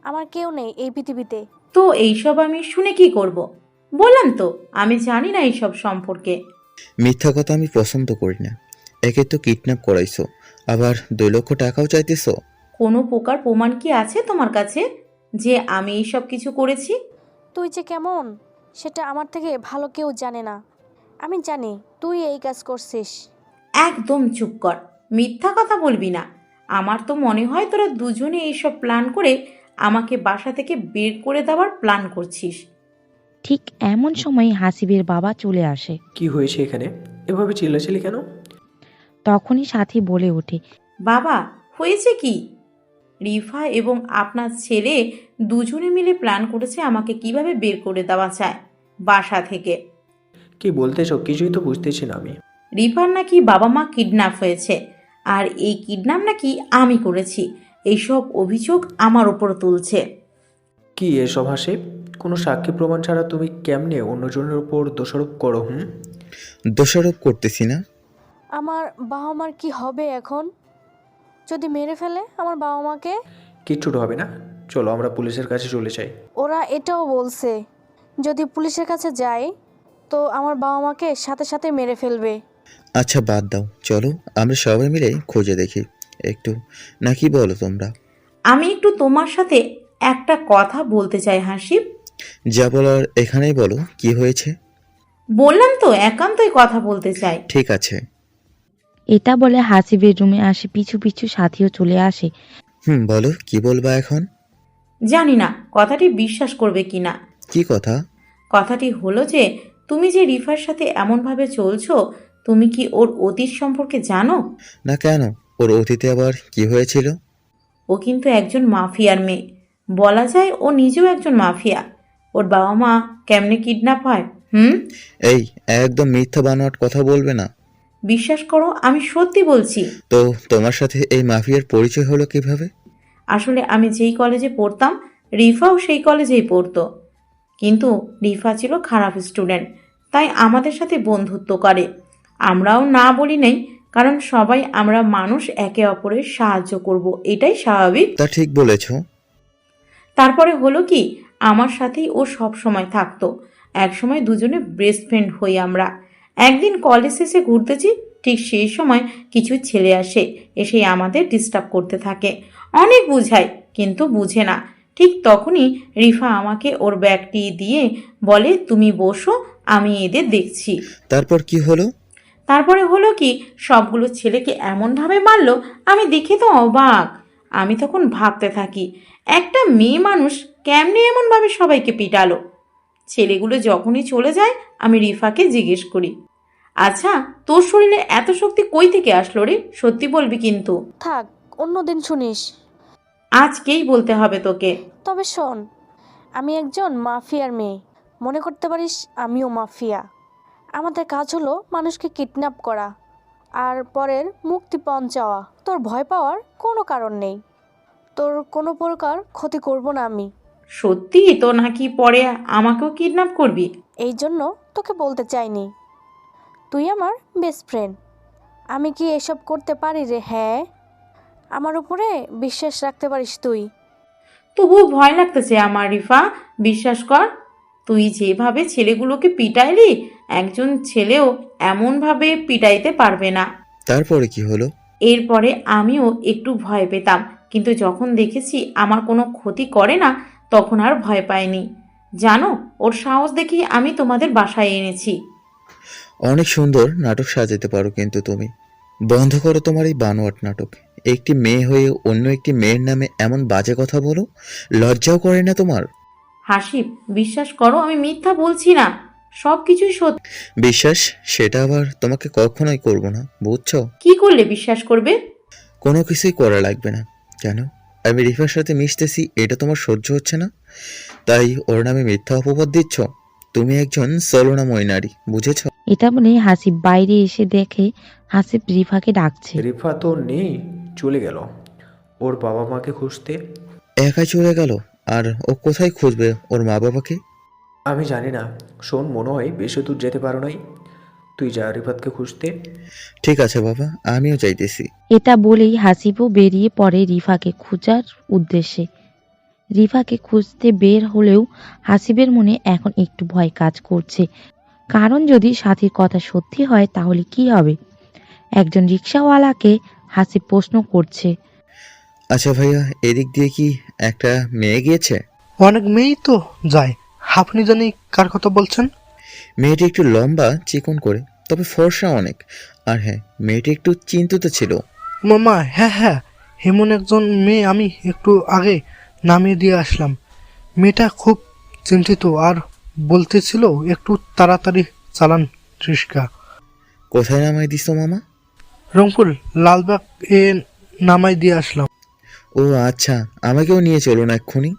আমার কেউ নেই এই পৃথিবীতে। তো এইসব আমি শুনে কি করব? বললাম তো আমি জানি না এইসব সম্পর্কে। মিথ্যা কথা আমি পছন্দ করি না। একে তো কিডন্যাপ করাইছো, আবার 2 লক্ষ টাকাও চাইতেছো। কোনো প্রকার প্রমাণ কি আছে তোমার কাছে যে আমি এইসব কিছু করেছি? তুই যে কেমন সেটা আমার থেকে ভালো কেউ জানে না। আমি জানি তুই এই কাজ করছিস। একদম চুপ কর, মিথ্যা কথা বলবি না। আমার তো মনে হয় তোরা দুজনে এইসব প্ল্যান করে আমাকে বাসা থেকে বের করে দেওয়ার প্ল্যান করছিস। ঠিক এমন সময় হাসিবের বাবা চলে আসে। কি হয়েছে এখানে? এভাবে চিল্লাচিল্লি কেন? তখনই সাথী বলে ওঠে, বাবা, হয়েছে কি? রিফা এবং আপনার ছেলে দুজনে মিলে প্ল্যান করেছে আমাকে কিভাবে বের করে দেওয়া চায় বাসা থেকে। কি বলতেছো? কিছুই তো বুঝতেছি না আমি। রিফার নাকি বাবা মা কিডন্যাপ হয়েছে, আর এই কিডন্যাপ নাকি আমি করেছি। এইসব অভিযোগ আমার ওপর তুলছে। কি এসব হাসিব? কোনো সাক্ষী প্রমাণ ছাড়া তুমি কেমনে অন্যজনের উপর দোষারোপ করো? দোষারোপ করতেছি না। আমার বাবা মার কি হবে এখন? যদি মেরে ফেলে আমার বাবা মাকে? কিচ্ছুট হবে না, চলো আমরা পুলিশের কাছে চলে যাই। ওরা এটাও বলছে যদি পুলিশের কাছে যায় তো আমার বাবা মাকে সাথে সাথে মেরে ফেলবে। আচ্ছা বাদ দাও, চলো আমরা সবাই মিলে খুঁজে দেখি একটু, নাকি বলো তোমরা? আমি একটু তোমার সাথে একটা কথা বলতে চাই হাসিব। যা বলার এখানেই বলো, কি হয়েছে? বললাম তো একান্তই কথা বলতে চাই। ঠিক আছে। এটা বলে হাসিবের রুমে আসে, পিছু পিছু সাথীও চলে আসে। বলো, কি বলবা এখন? জানি না কথাটি বিশ্বাস করবে কিনা। কি কথা? কথাটি হলো যে তুমি যে রিফার সাথে এমনভাবে চলছো, তুমি কি ওর অতীত সম্পর্কে জানো? না কেন, ওর অতীতে আবার কি হয়েছিল? ও কিন্তু একজন মাফিয়ার মেয়ে। বলা যায় ও নিজেও একজন মাফিয়া। ওর বাবা মা কেমনে কিডন্যাপ হয়? এই একদম মিথ্যা বানোয়াট কথা বলবে না। বিশ্বাস করো, আমি সত্যি বলছি। তো তোমার সাথে এই মাফিয়ার পরিচয় হলো কিভাবে? আসলে আমি যেই কলেজে পড়তাম রিফাও সেই কলেজেই পড়তো, কিন্তু রিফা ছিল খারাপ স্টুডেন্ট, তাই আমাদের সাথে বন্ধুত্ব করে। আমরাও না বলি নাই, কারণ সবাই আমরা মানুষ, একে অপরের সাহায্য করব, এটাই স্বাভাবিক। তা ঠিক বলেছ। তারপরে হলো কি, আমার সাথেই ও সব সময় থাকতো। একসময় দুজনে বেস্ট ফ্রেন্ড হই আমরা। একদিন কলেজ শেষে ঘুরতেছি, ঠিক সেই সময় কিছু ছেলে আসে, এসে আমাদের ডিস্টার্ব করতে থাকে। অনেক বুঝাই, কিন্তু বুঝে না। ঠিক তখনই রিফা আমাকে ওর ব্যাগটি দিয়ে বলে, তুমি বসো, আমি এদের দেখছি। তারপর কি হলো? তারপরে হলো কি, সবগুলো ছেলেকে এমনভাবে মারলো, আমি দেখে তো অবাক। আমি তখন ভাবতে থাকি, একটা মেয়ে মানুষ কেমনে এমনভাবে সবাইকে পিটালো। ছেলেগুলো যখনই চলে যায়, আমি রিফাকে জিজ্ঞেস করি, আচ্ছা তোর শরীরে এত শক্তি কই থেকে আসলো রে? সত্যি বলবি কিন্তু। থাক, অন্যদিন শুনিস। আজকেই বলতে হবে তোকে। তবে শোন, আমি একজন মাফিয়ার মেয়ে। মনে করতে পারিস আমিও মাফিয়া। আমাদের কাজ হলো মানুষকে কিডন্যাপ করা আর পরের মুক্তিপণ চাওয়া। তোর ভয় পাওয়ার কোনো কারণ নেই। তোর কোনো প্রকার ক্ষতি করব না আমি। সত্যি তো নাকি পরে আমাকেও কিডন্যাপ করবি? এই জন্য তোকে বলতে চাইনি। তুই আমার বেস্ট ফ্রেন্ড। আমি কি এসব করতে পারি রে? হ্যাঁ, আমার উপরে বিশ্বাস রাখতে পারিস তুই। তবুও ভয় লাগতেছে আমার রিফা, বিশ্বাস কর। তুই যেভাবে ছেলেগুলোকে পিটাইলি, একজন ছেলেও এমনভাবে পিটাইতে পারবে না। তারপরে কি হলো? এরপরে আমিও একটু ভয় পেতাম, কিন্তু যখন দেখেছি আমার কোনো ক্ষতি করে না, তখন আর ভয় পাইনি। জানো, ওর সাহস দেখি আমি তোমাদের বাসায় এনেছি। অনেক সুন্দর নাটক সাজাতে পারো, কিন্তু তুমি বন্ধ করো তোমার এই বানোয়াট নাটক। একটি মেয়ে হয়ে অন্য একটি মেয়ের নামে এমন বাজে কথা বলো, লজ্জাও করে না তোমার? হাসিব, বিশ্বাস করো আমি মিথ্যা বলছি না, সব কিছুই সত্যি। বিশ্বাস? সেটা আবার তোমাকে কখনোই করব না, বুঝছো? কি করলে বিশ্বাস করবে? কোনো কিছুই করা লাগবে না। কেন? আমি রিফার সাথে মিশতেছি, এটা তোমার সহ্য হচ্ছে না, তাই ওর নামে মিথ্যা অপবাদ দিচ্ছ? তুমি একজন ছলনাময়ী নারী, বুঝেছো? এটা বলে হাসিব বাইরে এসে দেখে হাসিব রিফাকে ডাকছে। রিফা তো নেই, চলে গেল ওর বাবা মাকে খুঁজতে। একাই চলে গেল? আর ও কোথায় খুঁজবে ওর মা বাবাকে? আমি জানি না। শোন, মনে হয় বেশি দূর যেতে পারো নাই। তুই যা রিফাতকে খুঁজতে। ঠিক আছে বাবা, আমিও যাইতেছি। এটা বলেই হাসিবও বেরিয়ে পড়ে রিফাকে খোঁজার উদ্দেশ্যে। রিফাকে খুঁজতে বের হলেও হাসিবের মনে এখন একটু ভয় কাজ করছে। কারণ যদি সাথীর কথা সত্যি হয় তাহলে কি হবে? একজন রিক্সাওয়ালাকে হাসিব প্রশ্ন করছে। আচ্ছা ভাইয়া, এদিক দিয়ে কি একটা মেয়ে গিয়েছে? অনেক মেয়েই তো যায়, আপনি জানি কার কথা বলছেন? মেয়েটি একটু লম্বা চিকন করে, তবে ফর্সা অনেক। আর হ্যাঁ, মেয়েটি একটু চিন্তিত ছিল। মামা, হ্যাঁ হ্যাঁ, এমন একজন মেয়ে আমি একটু আগে নামিয়ে দিয়ে আসলাম। মেয়েটা খুব চিন্তিত আর বলতেছিল একটু তাড়াতাড়ি চালান রিস্কা। কোথায় নামাই দিছো মামা? রংপুর লালবাগ এ নামাই দিয়ে আসলাম। ও আচ্ছা, আমাকেও নিয়ে চলো না এক্ষুনি।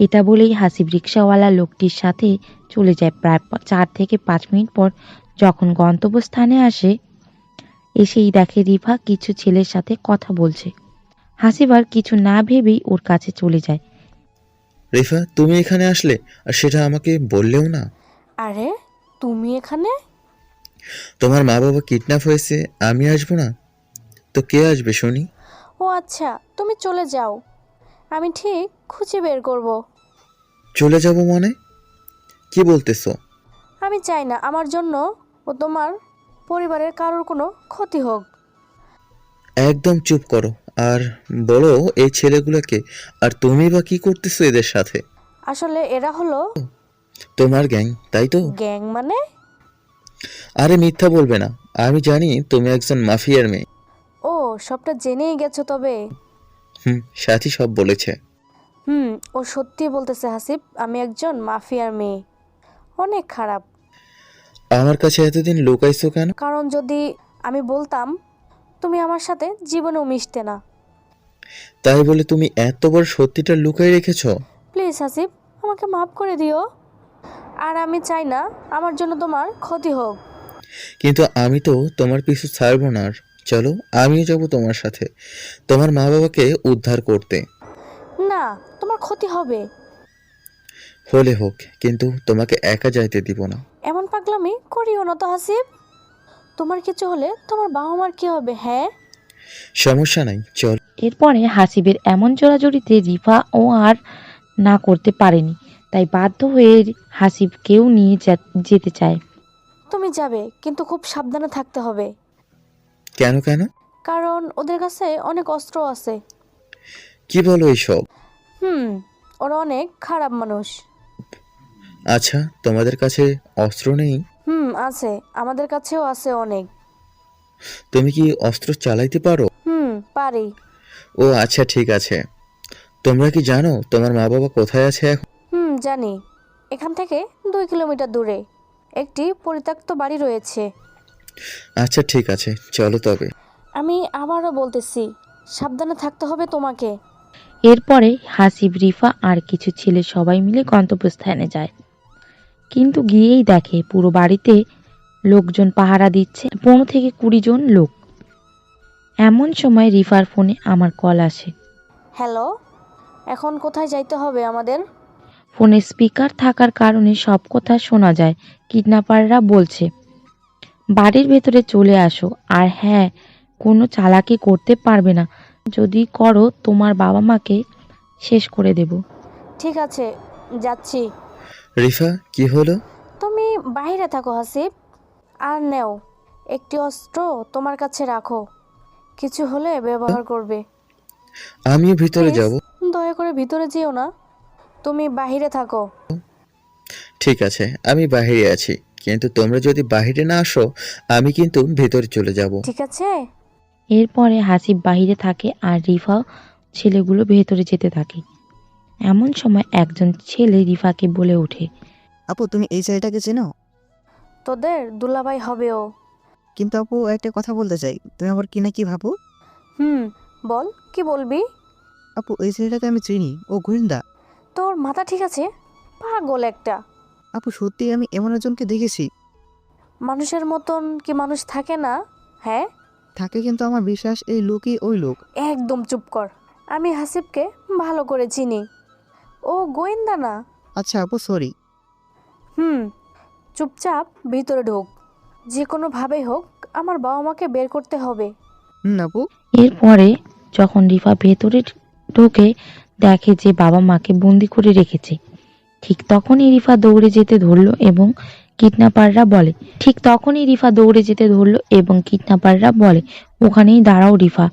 এটা বলেই হাসিব রিক্সাওয়ালা লোকটির সাথে চলে যায়। প্রায় 4 থেকে 5 মিনিট পর যখন গন্তব্যস্থানে আসে, এসেই দেখে রিফা কিছু ছেলের সাথে কথা বলছে। হাসিব আর কিছু না ভেবেই ওর কাছে চলে যায়। রিফা, তুমি এখানে আসলে, আর সেটা আমাকে বললেও না। আরে তুমি এখানে? তোমার মা বাবা কিডন্যাপ হয়েছে, আমি আসবো না তো কে আসবে শুনি? ও আচ্ছা, তুমি চলে যাও, আমি ঠিক খুঁজে বের করব। চলে যাব মানে? কি বলতেছো? আমি চাই না আমার জন্য ও তোমার পরিবারের কারোর কোনো ক্ষতি হোক। একদম চুপ করো আর বলো এই ছেলেগুলোকে, আর তুমি বা কি করতেছো এদের সাথে? আসলে এরা হলো তোমার গ্যাং, তাই তো? গ্যাং মানে? আরে মিথ্যা বলবে না, আমি জানি তুমি একজন মাফিয়ার মেয়ে। ও, সবটা জেনেই গেছো তবে। সাথী সব বলেছে। ও সত্যি বলতেছে হাসিব, আমি একজন মাফিয়ার মেয়ে। অনেক খারাপ। আমার কাছে এতদিন লুকাইছো কেন? কারণ যদি আমি বলতাম, তুমি আমার সাথে জীবনেও মিশতে না। তাই বলে তুমি এত বড় সত্যিটা লুকাই রেখেছো? প্লিজ হাসিব, আমাকে মাফ করে দিও। আর আমি চাই না আমার জন্য তোমার ক্ষতি হোক। কিন্তু আমি তো তোমার পিছু ছাড়বো না। আর চলো, আমিও যাব তোমার সাথে, তোমার মা বাবাকে উদ্ধার করতে। না, তোমার ক্ষতি হবে। হলে হোক, কিন্তু তোমাকে একা যাইতে দিব না। এমন পাগলামি করিও না তো হাসিব। তোমার কিছু হলে তোমার বাবা মার কি হবে? হ্যাঁ, সমস্যা নাই, চল। এরপরে হাসিবের এমন জোরাজুরিতে রিফা ও আর না করতে পারেনি, তাই বাধ্য হয়ে হাসিবকেও নিয়ে যেতে চায়। তুমি যাবে, কিন্তু খুব সাবধানে থাকতে হবে, কেন কেন? কারণ ওদের কাছে অনেক অস্ত্র আছে। কি বলো এইসব? ওরা অনেক খারাপ মানুষ। আচ্ছা, তোমাদের কাছে অস্ত্র নেই? আছে, আমাদের কাছেও আছে অনেক। তুমি কি অস্ত্র চালাইতে পারো? পারি। ও আচ্ছা, ঠিক আছে। তোমরা কি জানো তোমার মা বাবা কোথায় আছে এখন? জানি। এখান থেকে 2 কিলোমিটার দূরে একটি পরিত্যক্ত বাড়ি রয়েছে। আচ্ছা ঠিক আছে, চলো তবে। আমি আবারও বলতেছি, সাবধানে থাকতে হবে তোমাকে। এরপরে হাসিব, রিফা আর কিছু ছেলে সবাই মিলে গন্তব্যস্থানে যায়, কিন্তু গিয়েই দেখে পুরো বাড়িতে লোকজন পাহারা দিচ্ছে, 15 থেকে 20 জন লোক। এমন সময় রিফার ফোনে আমার কল আসে। হ্যালো, এখন কোথায় যাইতে হবে আমাদের? ফোনে স্পিকার থাকার কারণে সব কথা শোনা যায়। কিডন্যাপাররা বলছে, বাড়ির ভেতরে চলে আসো, আর হ্যাঁ, কোনো চালাকি করতে পারবে না, যদি করো তোমার বাবা মাকে শেষ করে দেব। ঠিক আছে, যাচ্ছি। রিফা, কি হলো? তুমি বাইরে থাকো হাসিব, আর নেও একটি অস্ত্র তোমার কাছে রাখো, কিছু হলে ব্যবহার করবে। আমিও ভিতরে প্লিজ, যাব। দয়া করে ভিতরে যেও না, তুমি বাইরে থাকো। ঠিক আছে, আমি বাইরে আছি, কিন্তু তোমরা যদি বাইরে না আসো আমি কিন্তু ভেতরে চলে যাব। ঠিক আছে। এরপরে হাসিব বাহিরে থাকে আর রিফা ছেলেগুলো ভেতরে যেতে থাকে। এমন সময় একজন ছেলে রিফাকে বলে ওঠে, আপু তুমি এই ছেলেটাকে চেনো? তোদের দুলাভাই হবে ও। কিন্তু আপু একটা কথা বলতে চাই, তুমি আবার কি না কি ভাবো? বল, কি বলবি? আপু এই ছেলেটাকে আমি চিনি, ও গোয়েন্দা। তোর মাথা ঠিক আছে? পাগল একটা। আপু সত্যি আমি এমন একজনকে দেখেছি। মানুষের মতন কি মানুষ থাকে না? হ্যাঁ থাকে, কিন্তু আমার বিশ্বাস এই লোকই ওই লোক। একদম চুপ কর, আমি হাসিবকে ভালো করে চিনি, ও গোয়েন্দা না। আচ্ছা আপু, সরি। চুপচাপ ভিতরে ঢোক, যে কোনো ভাবেই হোক আমার বাবা মাকে বের করতে হবে। আপু। এরপরে যখন রিফা ভেতরে ঢোকে, দেখে যে বাবা মাকে বন্দি করে রেখেছে। ঠিক তখনই রিফা দৌড়ে যেতে ধরলো এবং কিডন্যাপাররা বলে, ওখানেই দাঁড়াও রিফা,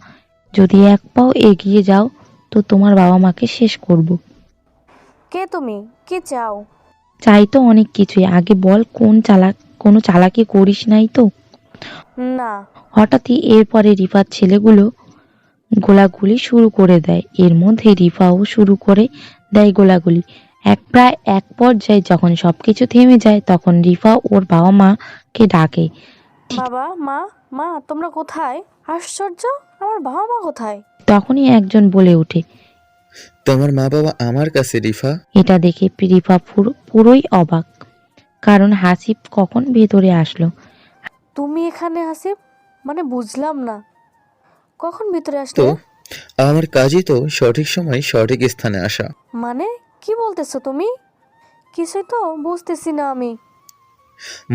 যদি এক পাও এগিয়ে যাও তো তোমার বাবা মাকে শেষ করব। কে তুমি, কি চাও? চাই তো অনেক কিছুই, আগে বল কোনো চালাকি করিস নাই তো? না। হঠাৎই এরপরে রিফার ছেলেগুলো গোলাগুলি শুরু করে দেয়। এর মধ্যে রিফাও শুরু করে দেয় গোলাগুলি। প্রায় এক পর্যায়ে যখন সবকিছু থেমে যায়, তখন রিফা ওর বাবা মাকে ডাকে। বাবা মা, মা তোমরা কোথায়? আশ্চর্য, আমার বাবা মা কোথায়? তখনই একজন বলে ওঠে, তোমার মা বাবা আমার কাছে রিফা। এটা দেখে রিফা পুরোই অবাক, কারণ হাসিব কখন ভেতরে আসলো। তুমি এখানে হাসিব? মানে বুঝলাম না, কখন ভিতরে তো আসলে? আমার কাজই তো সঠিক সময় সঠিক স্থানে আসা। মানে কি বলতেছো তুমি? কিছুই তো বুঝতেছি না আমি।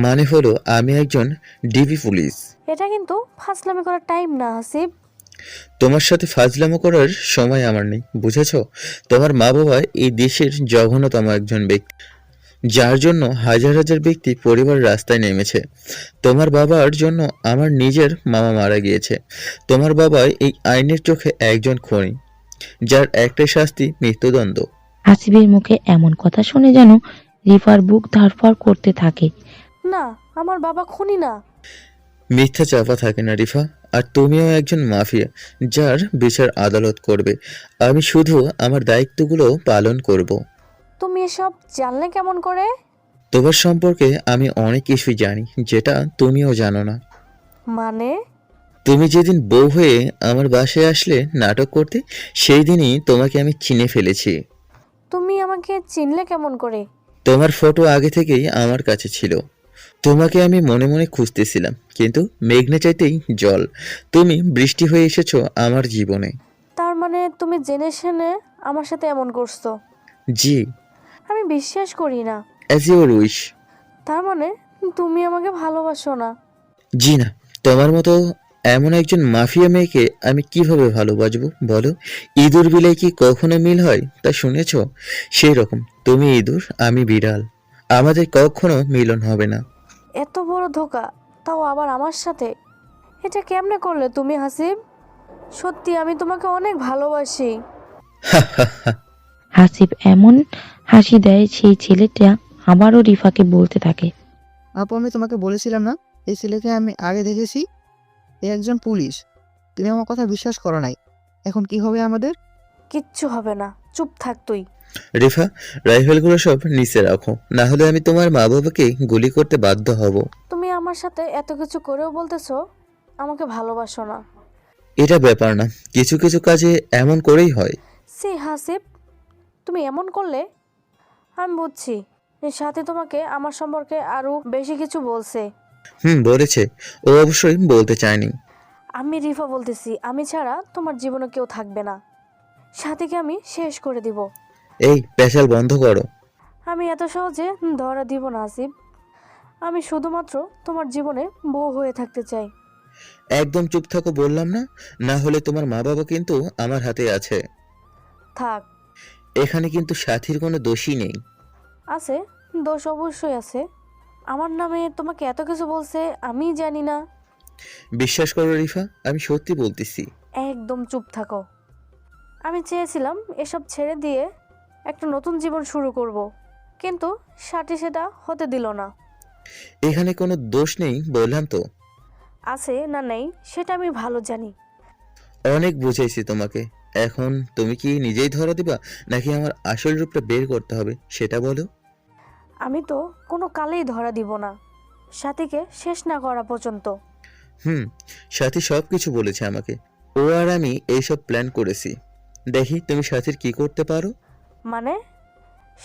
মানে হলো আমি একজন ডিবি পুলিশ। এটা কিন্তু ফাজলামি করার টাইম না হাসিব। তোমার সাথে ফাজলামো করার সময় আমার নেই, বুঝেছো? তোমার মা বাবা এই দেশের জঘন্যতম একজন ব্যক্তি, যার জন্য হাজার হাজার ব্যক্তি পরিবার রাস্তায় নেমেছে। তোমার বাবার জন্য আমার নিজের মামা মারা গিয়েছে। তোমার বাবা এই আইনের চোখে একজন খুনি, যার একটাই শাস্তি মৃত্যুদণ্ড। হাসিবের মুখে এমন কথা শুনে যেন রিফার বুক ধড়ফড় করতে থাকে। না, আমার বাবা খুনি না। মিথ্যা চাপা থাকে না রিফা, আর তুমিও একজন মাফিয়া, যার বিচার আদালত করবে। আমি শুধু আমার দায়িত্বগুলো পালন করব। তুমি এসব জানলে কেমন করে? তোমার সম্পর্কে আমি অনেক কিছুই জানি, যেটা তুমিও জানো না। মানে? তুমি যেদিন বউ হয়ে আমার বাসায় আসলে নাটক করতে, সেই দিনই তোমাকে আমি চিনে ফেলেছি। তুমি আমাকে চিনলে কেমন করে? তোমার ফটো আগে থেকেই আমার কাছে ছিল। তোমাকে আমি মনে মনে খুঁজতেছিলাম, কিন্তু মেঘনা চাইতেই জল, তুমি বৃষ্টি হয়ে এসেছো আমার জীবনে। তার মানে তুমি জেনে শুনে আমার সাথে এমন করছো? জি। আমি বিশ্বাস করি না। As your wish. তার মানে তুমি আমাকে ভালোবাসো না? জি না, তোমার মতো এমন একজন মাফিয়া মেয়েকে আমি কিভাবে ভালোবাসবো বলো? ইঁদুর বিলাই কি কখনো মিল হয় তা শুনেছ? সেই রকম তুমি ইঁদুর, আমি বিড়াল, আমাদের কখনো মিলন হবে না। এত বড় ধোকা, তাও আবার আমার সাথে! এটা কেমনে করলে তুমি হাসিব? সত্যি আমি তোমাকে অনেক ভালোবাসি। হাসিব এমন হাসি দেয় সেই ছেলেটা আবারও রিফাকে বলতে থাকে। আপু, আমি তোমাকে বলেছিলাম না এই ছেলেকে আমি আগে দেখেছি? এ একজন পুলিশ। তুমি আমার কথা বিশ্বাস করো নাই। এখন কি হবে আমাদের? কিচ্ছু হবে না, চুপ থাক তুই। রিফা, রাইফেলগুলো সব নিচে রাখো, না হলে আমি তোমার মা বাবাকে গুলি করতে বাধ্য হব। তুমি আমার সাথে এত কিছু করেও বলতেছো আমাকে ভালোবাসো না? এটা ব্যাপার না, কিছু কিছু কাজে এমন করেই হয়। সে হাসিব, তুমি এমন করলে? আমি বুঝছি এর সাথে তোমাকে আমার সম্পর্কে আরো বেশি কিছু বলছে। বলেছে। ও অবশ্যই বলতে চায়নি। আমি রিফা বলতেছি, আমি ছাড়া তোমার জীবনে কেউ থাকবে না। সাথীকে আমি শেষ করে দিব। এই পেশাল বন্ধ করো। আমি এত সহজে ধরা দিব না আসিফ। আমি শুধুমাত্র তোমার জীবনে বউ হয়ে থাকতে চাই। একদম চুপ থাকো বললাম না, না হলে তোমার মা বাবা কিন্তু আমার হাতে আছে। থাক। এখানে কিন্তু সাথীর কোনো দোষই নেই। আছে, দোষ অবশ্যই আছে। আমার নামে তোমাকে এত কিছু বলছে আমি জানি না। বিশ্বাস করো রিফা, আমি সত্যি বলতেছি। একদম চুপ থাকো। আমি চেয়েছিলাম এসব ছেড়ে দিয়ে একটা নতুন জীবন শুরু করব, কিন্তু সাথী সেটা হতে দিল না। এখানে কোনো দোষ নেই বললাম তো। আছে না নেই সেটা আমি ভালো জানি। অনেক বুঝাইছি তোমাকে, এখন তুমি কি নিজেই ধরা দিবা নাকি আমার আসল রূপটা বের করতে হবে সেটা বলো। আমি তো কোনো কালেই ধরা দিব না, সাথীকে শেষ না করা পর্যন্ত। সাথী সব কিছু বলেছে আমাকে। ও আর আমি এইসব প্ল্যান করেছি। দেখি তুমি সাথীর কি করতে পারো। মানে?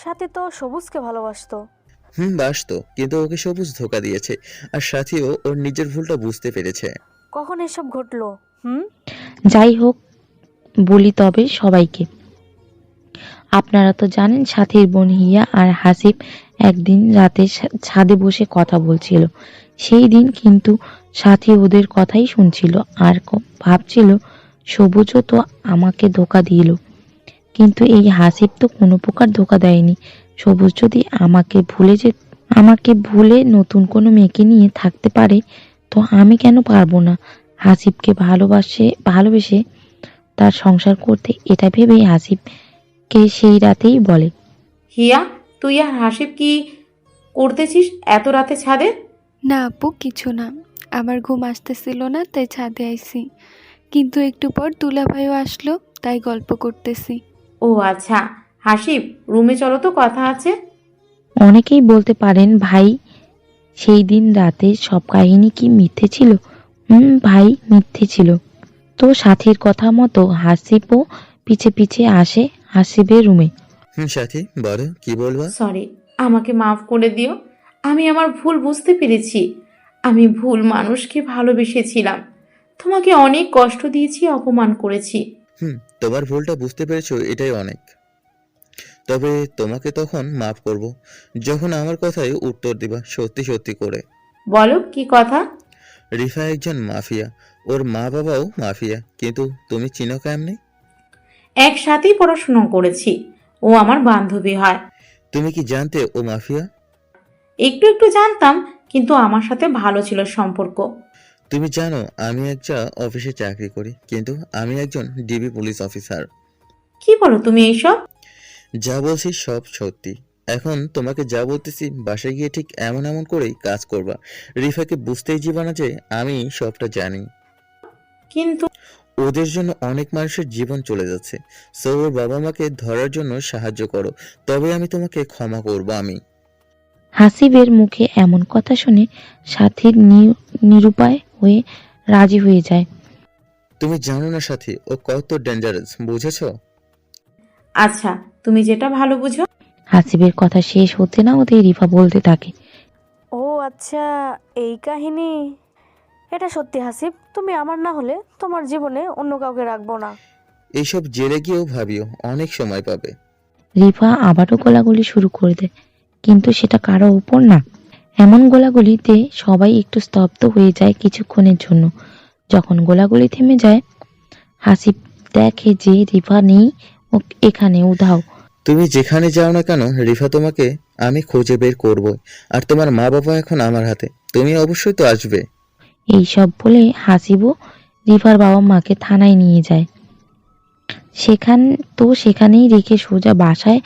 সাথী তো সবুজকে ভালোবাসতো। বাসতো, কিন্তু ওকে সবুজ ধোকা দিয়েছে, আর সাথীও ওর নিজের ভুলটা বুঝতে পেরেছে। কখন এসব ঘটলো? যাই হোক, বলি তবে সবাইকে। আপনারা তো জানেন সাথীর বোন হিয়া আর হাসিব একদিন রাতে ছাদে বসে কথা বলছিল। সেই দিন কিন্তু সাথী ওদের কথাই শুনছিল আর ভাবছিল সবুজও তো আমাকে ধোকা দিল, কিন্তু এই হাসিব তো কোনো প্রকার ধোকা দেয়নি। সবুজ যদি আমাকে ভুলে নতুন কোনো মেয়েকে নিয়ে থাকতে পারে, তো আমি কেন পারবো না? হাসিবকে ভালোবেসে তার সংসার করতে, এটা ভেবেই হাসিবকে সেই রাতেই বলে। হিয়া, তুই আর হাসিব কি করতেছিস এত রাতে ছাদে? না আপু, কিছু না। আমার ঘুম আসতেছিল না তাই ছাদে আইছি, কিন্তু একটু পর দুলাভাইও আসলো তাই গল্প করতেছি। ও আচ্ছা, হাসিব রুমে চলো তো, কথা আছে। অনেকেই বলতে পারেন ভাই সেই দিন রাতে সব কাহিনী কি মিথ্যে ছিল? ভাই মিথ্যে ছিল। তো সাথীর কথা মতো হাসিবও পিছে পিছে আসে হাসিবের রুমে। সাথী বলো কি বলবা। সরি, আমাকে মাফ করে দিও। আমি আমার ভুল বুঝতে পেরেছি। আমি ভুল মানুষকে ভালোবেসেছিলাম। তোমাকে অনেক কষ্ট দিয়েছি, অপমান করেছি। তোমার ভুলটা বুঝতে পেরেছো, এটাই অনেক। তবে তোমাকে তখন মাফ করব যখন আমার কথায় উত্তর দিবা সত্যি সত্যি করে। বলো কি কথা? রিফা একজন মাফিয়া, ওর মা বাবাও মাফিয়া, কিন্তু তুমি চিনো কেমনে? একসাথেই পড়াশোনা করেছি, ও আমার বান্ধবী হয়। তুমি কি জানতে ও মাফিয়া? একটু একটু জানতাম, কিন্তু আমার সাথে ভালো ছিল সম্পর্ক। তুমি জানো আমি একটা অফিসে চাকরি করি, কিন্তু আমি একজন ডিবি পুলিশ অফিসার। কি বলো তুমি এইসব? যা বলছি সব সত্যি। এখন তোমাকে যা বলতেছি বাসায় গিয়ে ঠিক এমন এমন করেই কাজ করবা। রিফাকে বুঝতেই দিবা না যে আমি সবটা জানি। কিন্তু ওদের জন্য অনেক মানুষের জীবন চলে যাচ্ছে, সো ওর বাবা মাকে ধরার জন্য সাহায্য করো, তবে আমি তোমাকে ক্ষমা করব। আমি হাসিবের মুখে এমন কথা শুনে সাথীর নিরুপায় হয়ে রাজি হয়ে যায়। তুমি জানো না সাথী, ও কত ডেঞ্জারাস, বুঝেছো? আচ্ছা, তুমি যেটা ভালো বুঝো। হাসিবের কথা শেষ হতে না হতেই রিফা বলতে থাকে। ও আচ্ছা, এই কাহিনী। এটা সত্যি হাসিব, তুমি আমার না হলে তোমার জীবনে অন্য কাউকে রাখবো না। এইসব জেলে গিয়েও ভাবিও, অনেক সময় পাবে। রিফা আবারও গোলাগুলি শুরু করে দেয়, কিন্তু সেটা কারো উপর না, এমন গোলাগুলিতে সবাই একটু স্তব্ধ হয়ে যায় কিছুক্ষণের জন্য। যখন গোলাগুলি থেমে যায়, হাসিব দেখে যে রিফা নেই, ও এখানে উধাও। তুমি যেখানে যাও না কেন রিফা, তোমাকে আমি খুঁজে বের করব। আর তোমার মা বাবা এখন আমার হাতে, তুমি অবশ্যই তো আসবে। এইসব বলে হাসিবও রিফার বাবা মাকে থানায় নিয়ে যায়। সেখানেই রেখে সোজা বাসায়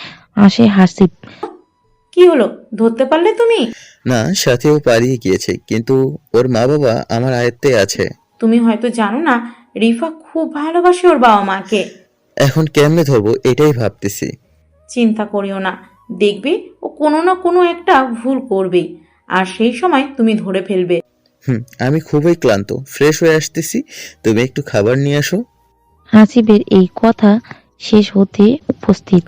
আসে হাসিব। কি হলো, ধরতে পারলে তুমি? না, সাথেও পালিয়ে গিয়েছে, কিন্তু ওর মা বাবা আমার আয়ত্তে আছে। তুমি হয়তো জানো না, রিফা খুব ভালোবাসে ওর বাবা মাকে। এখন কেমনে ধরবো এটাই ভাবতেছি। চিন্তা করিও না, দেখবে ও কোনো না কোনো একটা ভুল করবেই, আর সেই সময় তুমি ধরে ফেলবে। আমি খুবই ক্লান্ত, ফ্রেশ হয়ে আসতেছি, তুমি একটু খাবার নিয়ে আসো। হাসিবের এই কথা শেষ হতে উপস্থিত।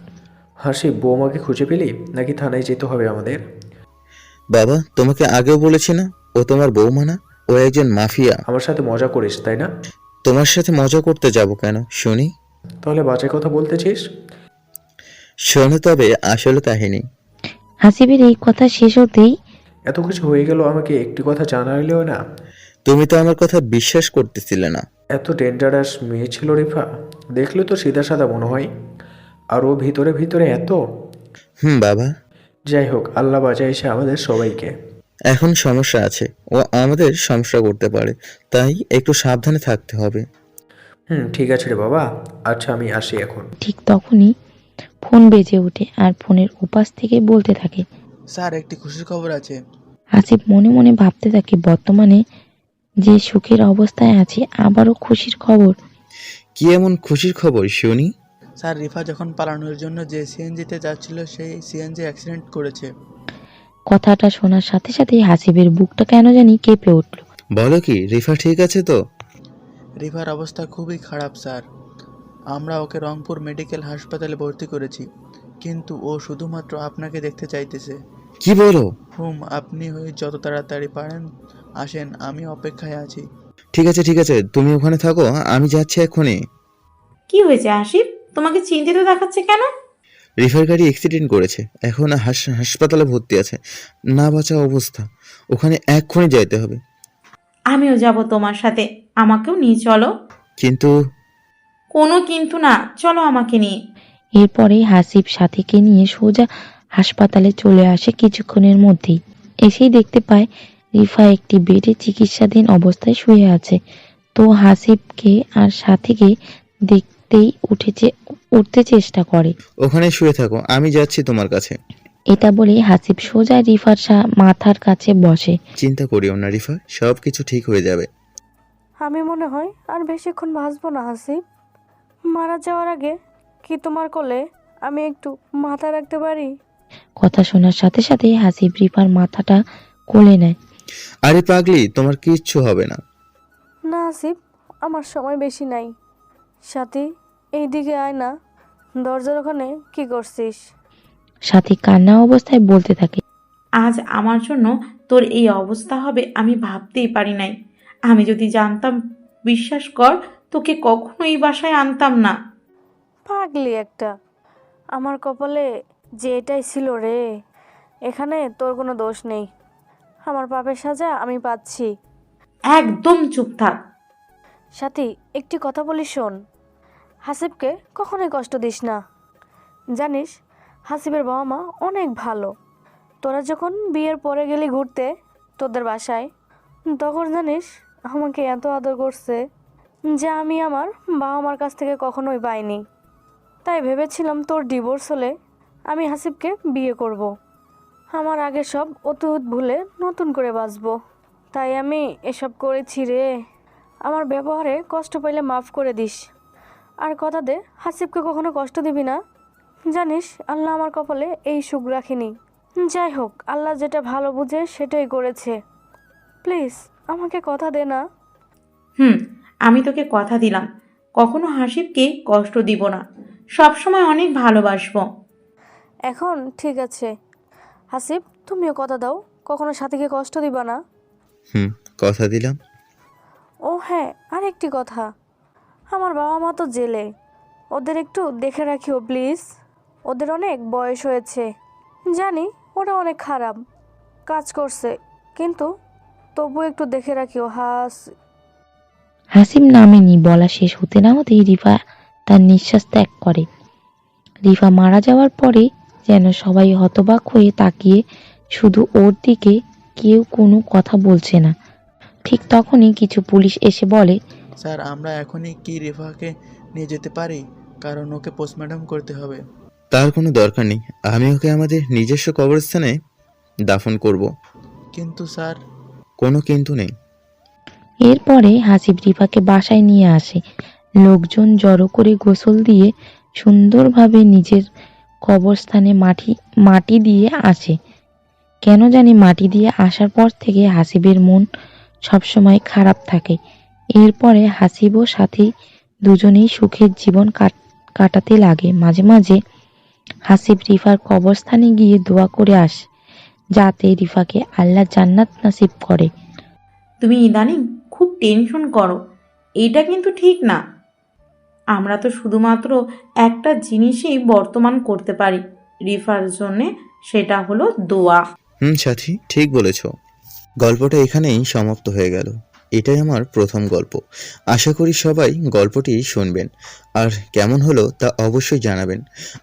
হাসিব, বৌমাকে খুঁজে পেলি নাকি থানায় যেতে হবে আমাদের? বাবা, তোমাকে আগেও বলেছি না, ও তোমার বৌমা না, ও একজন মাফিয়া। আমার সাথে মজা করিস তাই না? তোমার সাথে মজা করতে যাব কেন শুনি? তাহলে বাজে কথা বলতেছিস? শোনো তবে আসল কাহিনী। হাসিবের এই কথা শেষ হতেই এত কিছু হয়ে গেল, আমাকে একটি কথা জানাইলেও না। তুমি তো আমার কথা বিশ্বাস করতেছিলে না। এত ডেঞ্জারাস মেয়ে ছিল রিফা, দেখলে তো সিধা সাদা মনে হয়, আর ও ভিতরে ভিতরে এত। বাবা। যাই হোক, আল্লাহ বাঁচাইছে আমাদের সবাইকে। এখন সমস্যা আছে, ও আমাদের সমস্যা করতে পারে, তাই একটু সাবধানে থাকতে হবে। ঠিক আছে রে বাবা, আচ্ছা আমি আসি এখন। ঠিক তখনই ফোন বেজে ওঠে আর ফোনের ওপাশ থেকে বলতে থাকে, স্যার একটি খুশির খবর আছে। হাসিব মনে মনে ভাবতে থাকে বর্তমানে যে সুখের অবস্থায় আছে, আবারও খুশির খবর। কি এমন খুশির খবর শুনি? স্যার, রিফা যখন পালানোর জন্য যে সিএনজিতে যাচ্ছিল সেই সিএনজি অ্যাক্সিডেন্ট করেছে। কথাটা শোনার সাথে সাথেই হাসিবের বুকটা কেন জানি কেঁপে উঠল। বলো কি, রিফা ঠিক আছে তো? রিফার অবস্থা খুবই খারাপ স্যার, আমরা ওকে রংপুর মেডিকেল হাসপাতালে ভর্তি করেছি, কিন্তু ও শুধুমাত্র আপনাকে দেখতে চাইতেছে। কি বলো? আপনি যত তাড়াতাড়ি পারেন আসেন, আমি অপেক্ষায় আছি। ঠিক আছে, তুমি ওখানে থাকো, আমি যাচ্ছি এক্ষুনি। কি হয়েছে হাসিব, তোমাকে চিন্তিত দেখাচ্ছে কেন? রিফার গাড়ি অ্যাক্সিডেন্ট করেছে, এখন হাসপাতালে ভর্তি আছে, না বাঁচা অবস্থা, ওখানে এক্ষুনি যাইতে হবে। আমিও যাব তোমার সাথে, আমাকেও নিয়ে চলো। কিন্তু কোনো কিন্তু না, চলো আমাকে নিয়ে। এরপরে হাসিব সাথীকে নিয়ে সোজা হাসপাতালে চলে আসে কিছুক্ষণের মধ্যেই। এসেই দেখতে পায় রিফা একটি বেডে চিকিৎসাধীন অবস্থায় শুয়ে আছে। তো হাসিবকে আর সাথীকে দেখতেই উঠতে চেষ্টা করে। ওখানে শুয়ে থাকো, আমি যাচ্ছি তোমার কাছে। এটা বলে হাসিব সোজা রিফার মাথার কাছে বসে। চিন্তা করিও না রিফা, সব কিছু ঠিক হয়ে যাবে। আমি মনে হয় আর বেশিক্ষণ বাঁচবো না হাসিব। মারা যাওয়ার আগে কি তোমার কোলে আমি একটু মাথা রাখতে পারি? কথা শোনার সাথে সাথে হাসিব রিফার মাথাটা কোলে নেয়। আরে পাগলি, তোমার কিচ্ছু হবে না। না হাসিব, আমার সময় বেশি নাই। সাথী, এইদিকে আয় না, দরজার ওখানে কি করছিস? সাথী কান্না অবস্থায় বলতে থাকে, আজ আমার জন্য তোর এই অবস্থা হবে আমি ভাবতেই পারি নাই। আমি যদি জানতাম, বিশ্বাস কর, তোকে কখনো এই বাসায় আনতাম না। পাগলি একটা, আমার কপালে যে এটাই ছিল রে। এখানে তোর কোনো দোষ নেই, আমার পাপের সাজা আমি পাচ্ছি। একদম চুপ থাক। সাথী, একটি কথা বলি শোন, হাসিবকে কখনোই কষ্ট দিস না। জানিস, হাসিবের বাবা মা অনেক ভালো। তোরা যখন বিয়ের পরে গেলি ঘুরতে তোদের বাসায়, তখন জানিস আমাকে এত আদর করছে যা আমি আমার বাবা মার কাছ থেকে কখনোই পাইনি। তাই ভেবেছিলাম তোর ডিভোর্স হলে আমি হাসিবকে বিয়ে করব। আমার আগে সব অতীত ভুলে নতুন করে বাঁচবো। তাই আমি এসব করেছি রে। আমার ব্যবহারে কষ্ট পাইলে মাফ করে দিস, আর কথা দে হাসিবকে কখনো কষ্ট দিবি না। জানিস, আল্লাহ আমার কপালে এই সুখ রাখিনি। যাই হোক, আল্লাহ যেটা ভালো বুঝে সেটাই করেছে। প্লিজ আমাকে কথা দে না। আমি তোকে কথা দিলাম, কখনো হাসিবকে কষ্ট দিব না, সবসময় অনেক ভালোবাসবো। এখন ঠিক আছে হাসিব, তুমিও কথা দাও, কখনো সাথীকে কষ্ট দিবা না। কথা দিলাম। ও হ্যাঁ, আরেকটি কথা, আমার বাবা মা তো জেলে, ওদের একটু দেখে রাখিও প্লিজ। ওদের অনেক বয়স হয়েছে, জানি ওরা অনেক খারাপ, কাজ করছে, কিন্তু তবু একটু দেখে রাখিও। হাসিব নামেনি বলা শেষ হতে না হতেই রিফা তার নিঃশ্বাস ত্যাগ করে। রিফা মারা যাওয়ার পরে যেন সবাই হতবাক হয়ে তাকিয়ে শুধু ওর দিকে, কেউ কোনো কথা বলছে না। ঠিক তখনই কিছু পুলিশ এসে বলে, স্যার আমরা এখনই কি রিফাকে নিয়ে যেতে পারি, কারণ ওকে পোস্টমর্টম করতে হবে। তার কোনো দরকার নেই, আমি ওকে আমাদের নিজস্ব কবরস্থানে দাফন করব। কিন্তু স্যার। কোনো কিন্তু নেই। এরপরে হাসিব রিফাকে বাসায় নিয়ে আসে। লোকজন জড়ো করে গোসল দিয়ে সুন্দরভাবে নিজের কবরস্থানে মাটি দিয়ে আসে। কেন জানি মাটি দিয়ে আসার পর থেকে হাসিবের মন সবসময় খারাপ থাকে। এরপরে হাসিব ও সাথী দুজনেই সুখের জীবন কাটাতে লাগে। মাঝে মাঝে হাসিব রিফার কবরস্থানে গিয়ে দোয়া করে আসে, যাতে রিফাকে আল্লাহ জান্নাত নাসিব করে। তুমি ইদানিং খুব টেনশন করো, এটা কিন্তু ঠিক না। আমরা তো শুধুমাত্র একটা জিনিসই বর্তমান করতে পারি রিফার জন্যে, সেটা হলো দোয়া। সাথী ঠিক বলেছ। গল্পটা এখানেই সমাপ্ত হয়ে গেল। এটাই আমার প্রথম গল্প। আশা করি সবাই গল্পটি শুনবেন, আর কেমন হলো তা অবশ্যই জানাবেন।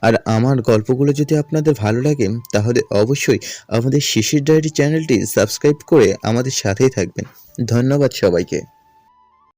আর আমার গল্পগুলো যদি আপনাদের ভালো লাগে তাহলে অবশ্যই আমাদের শিশির ডায়েরি চ্যানেলটি সাবস্ক্রাইব করে আমাদের সাথেই থাকবেন। ধন্যবাদ সবাইকে।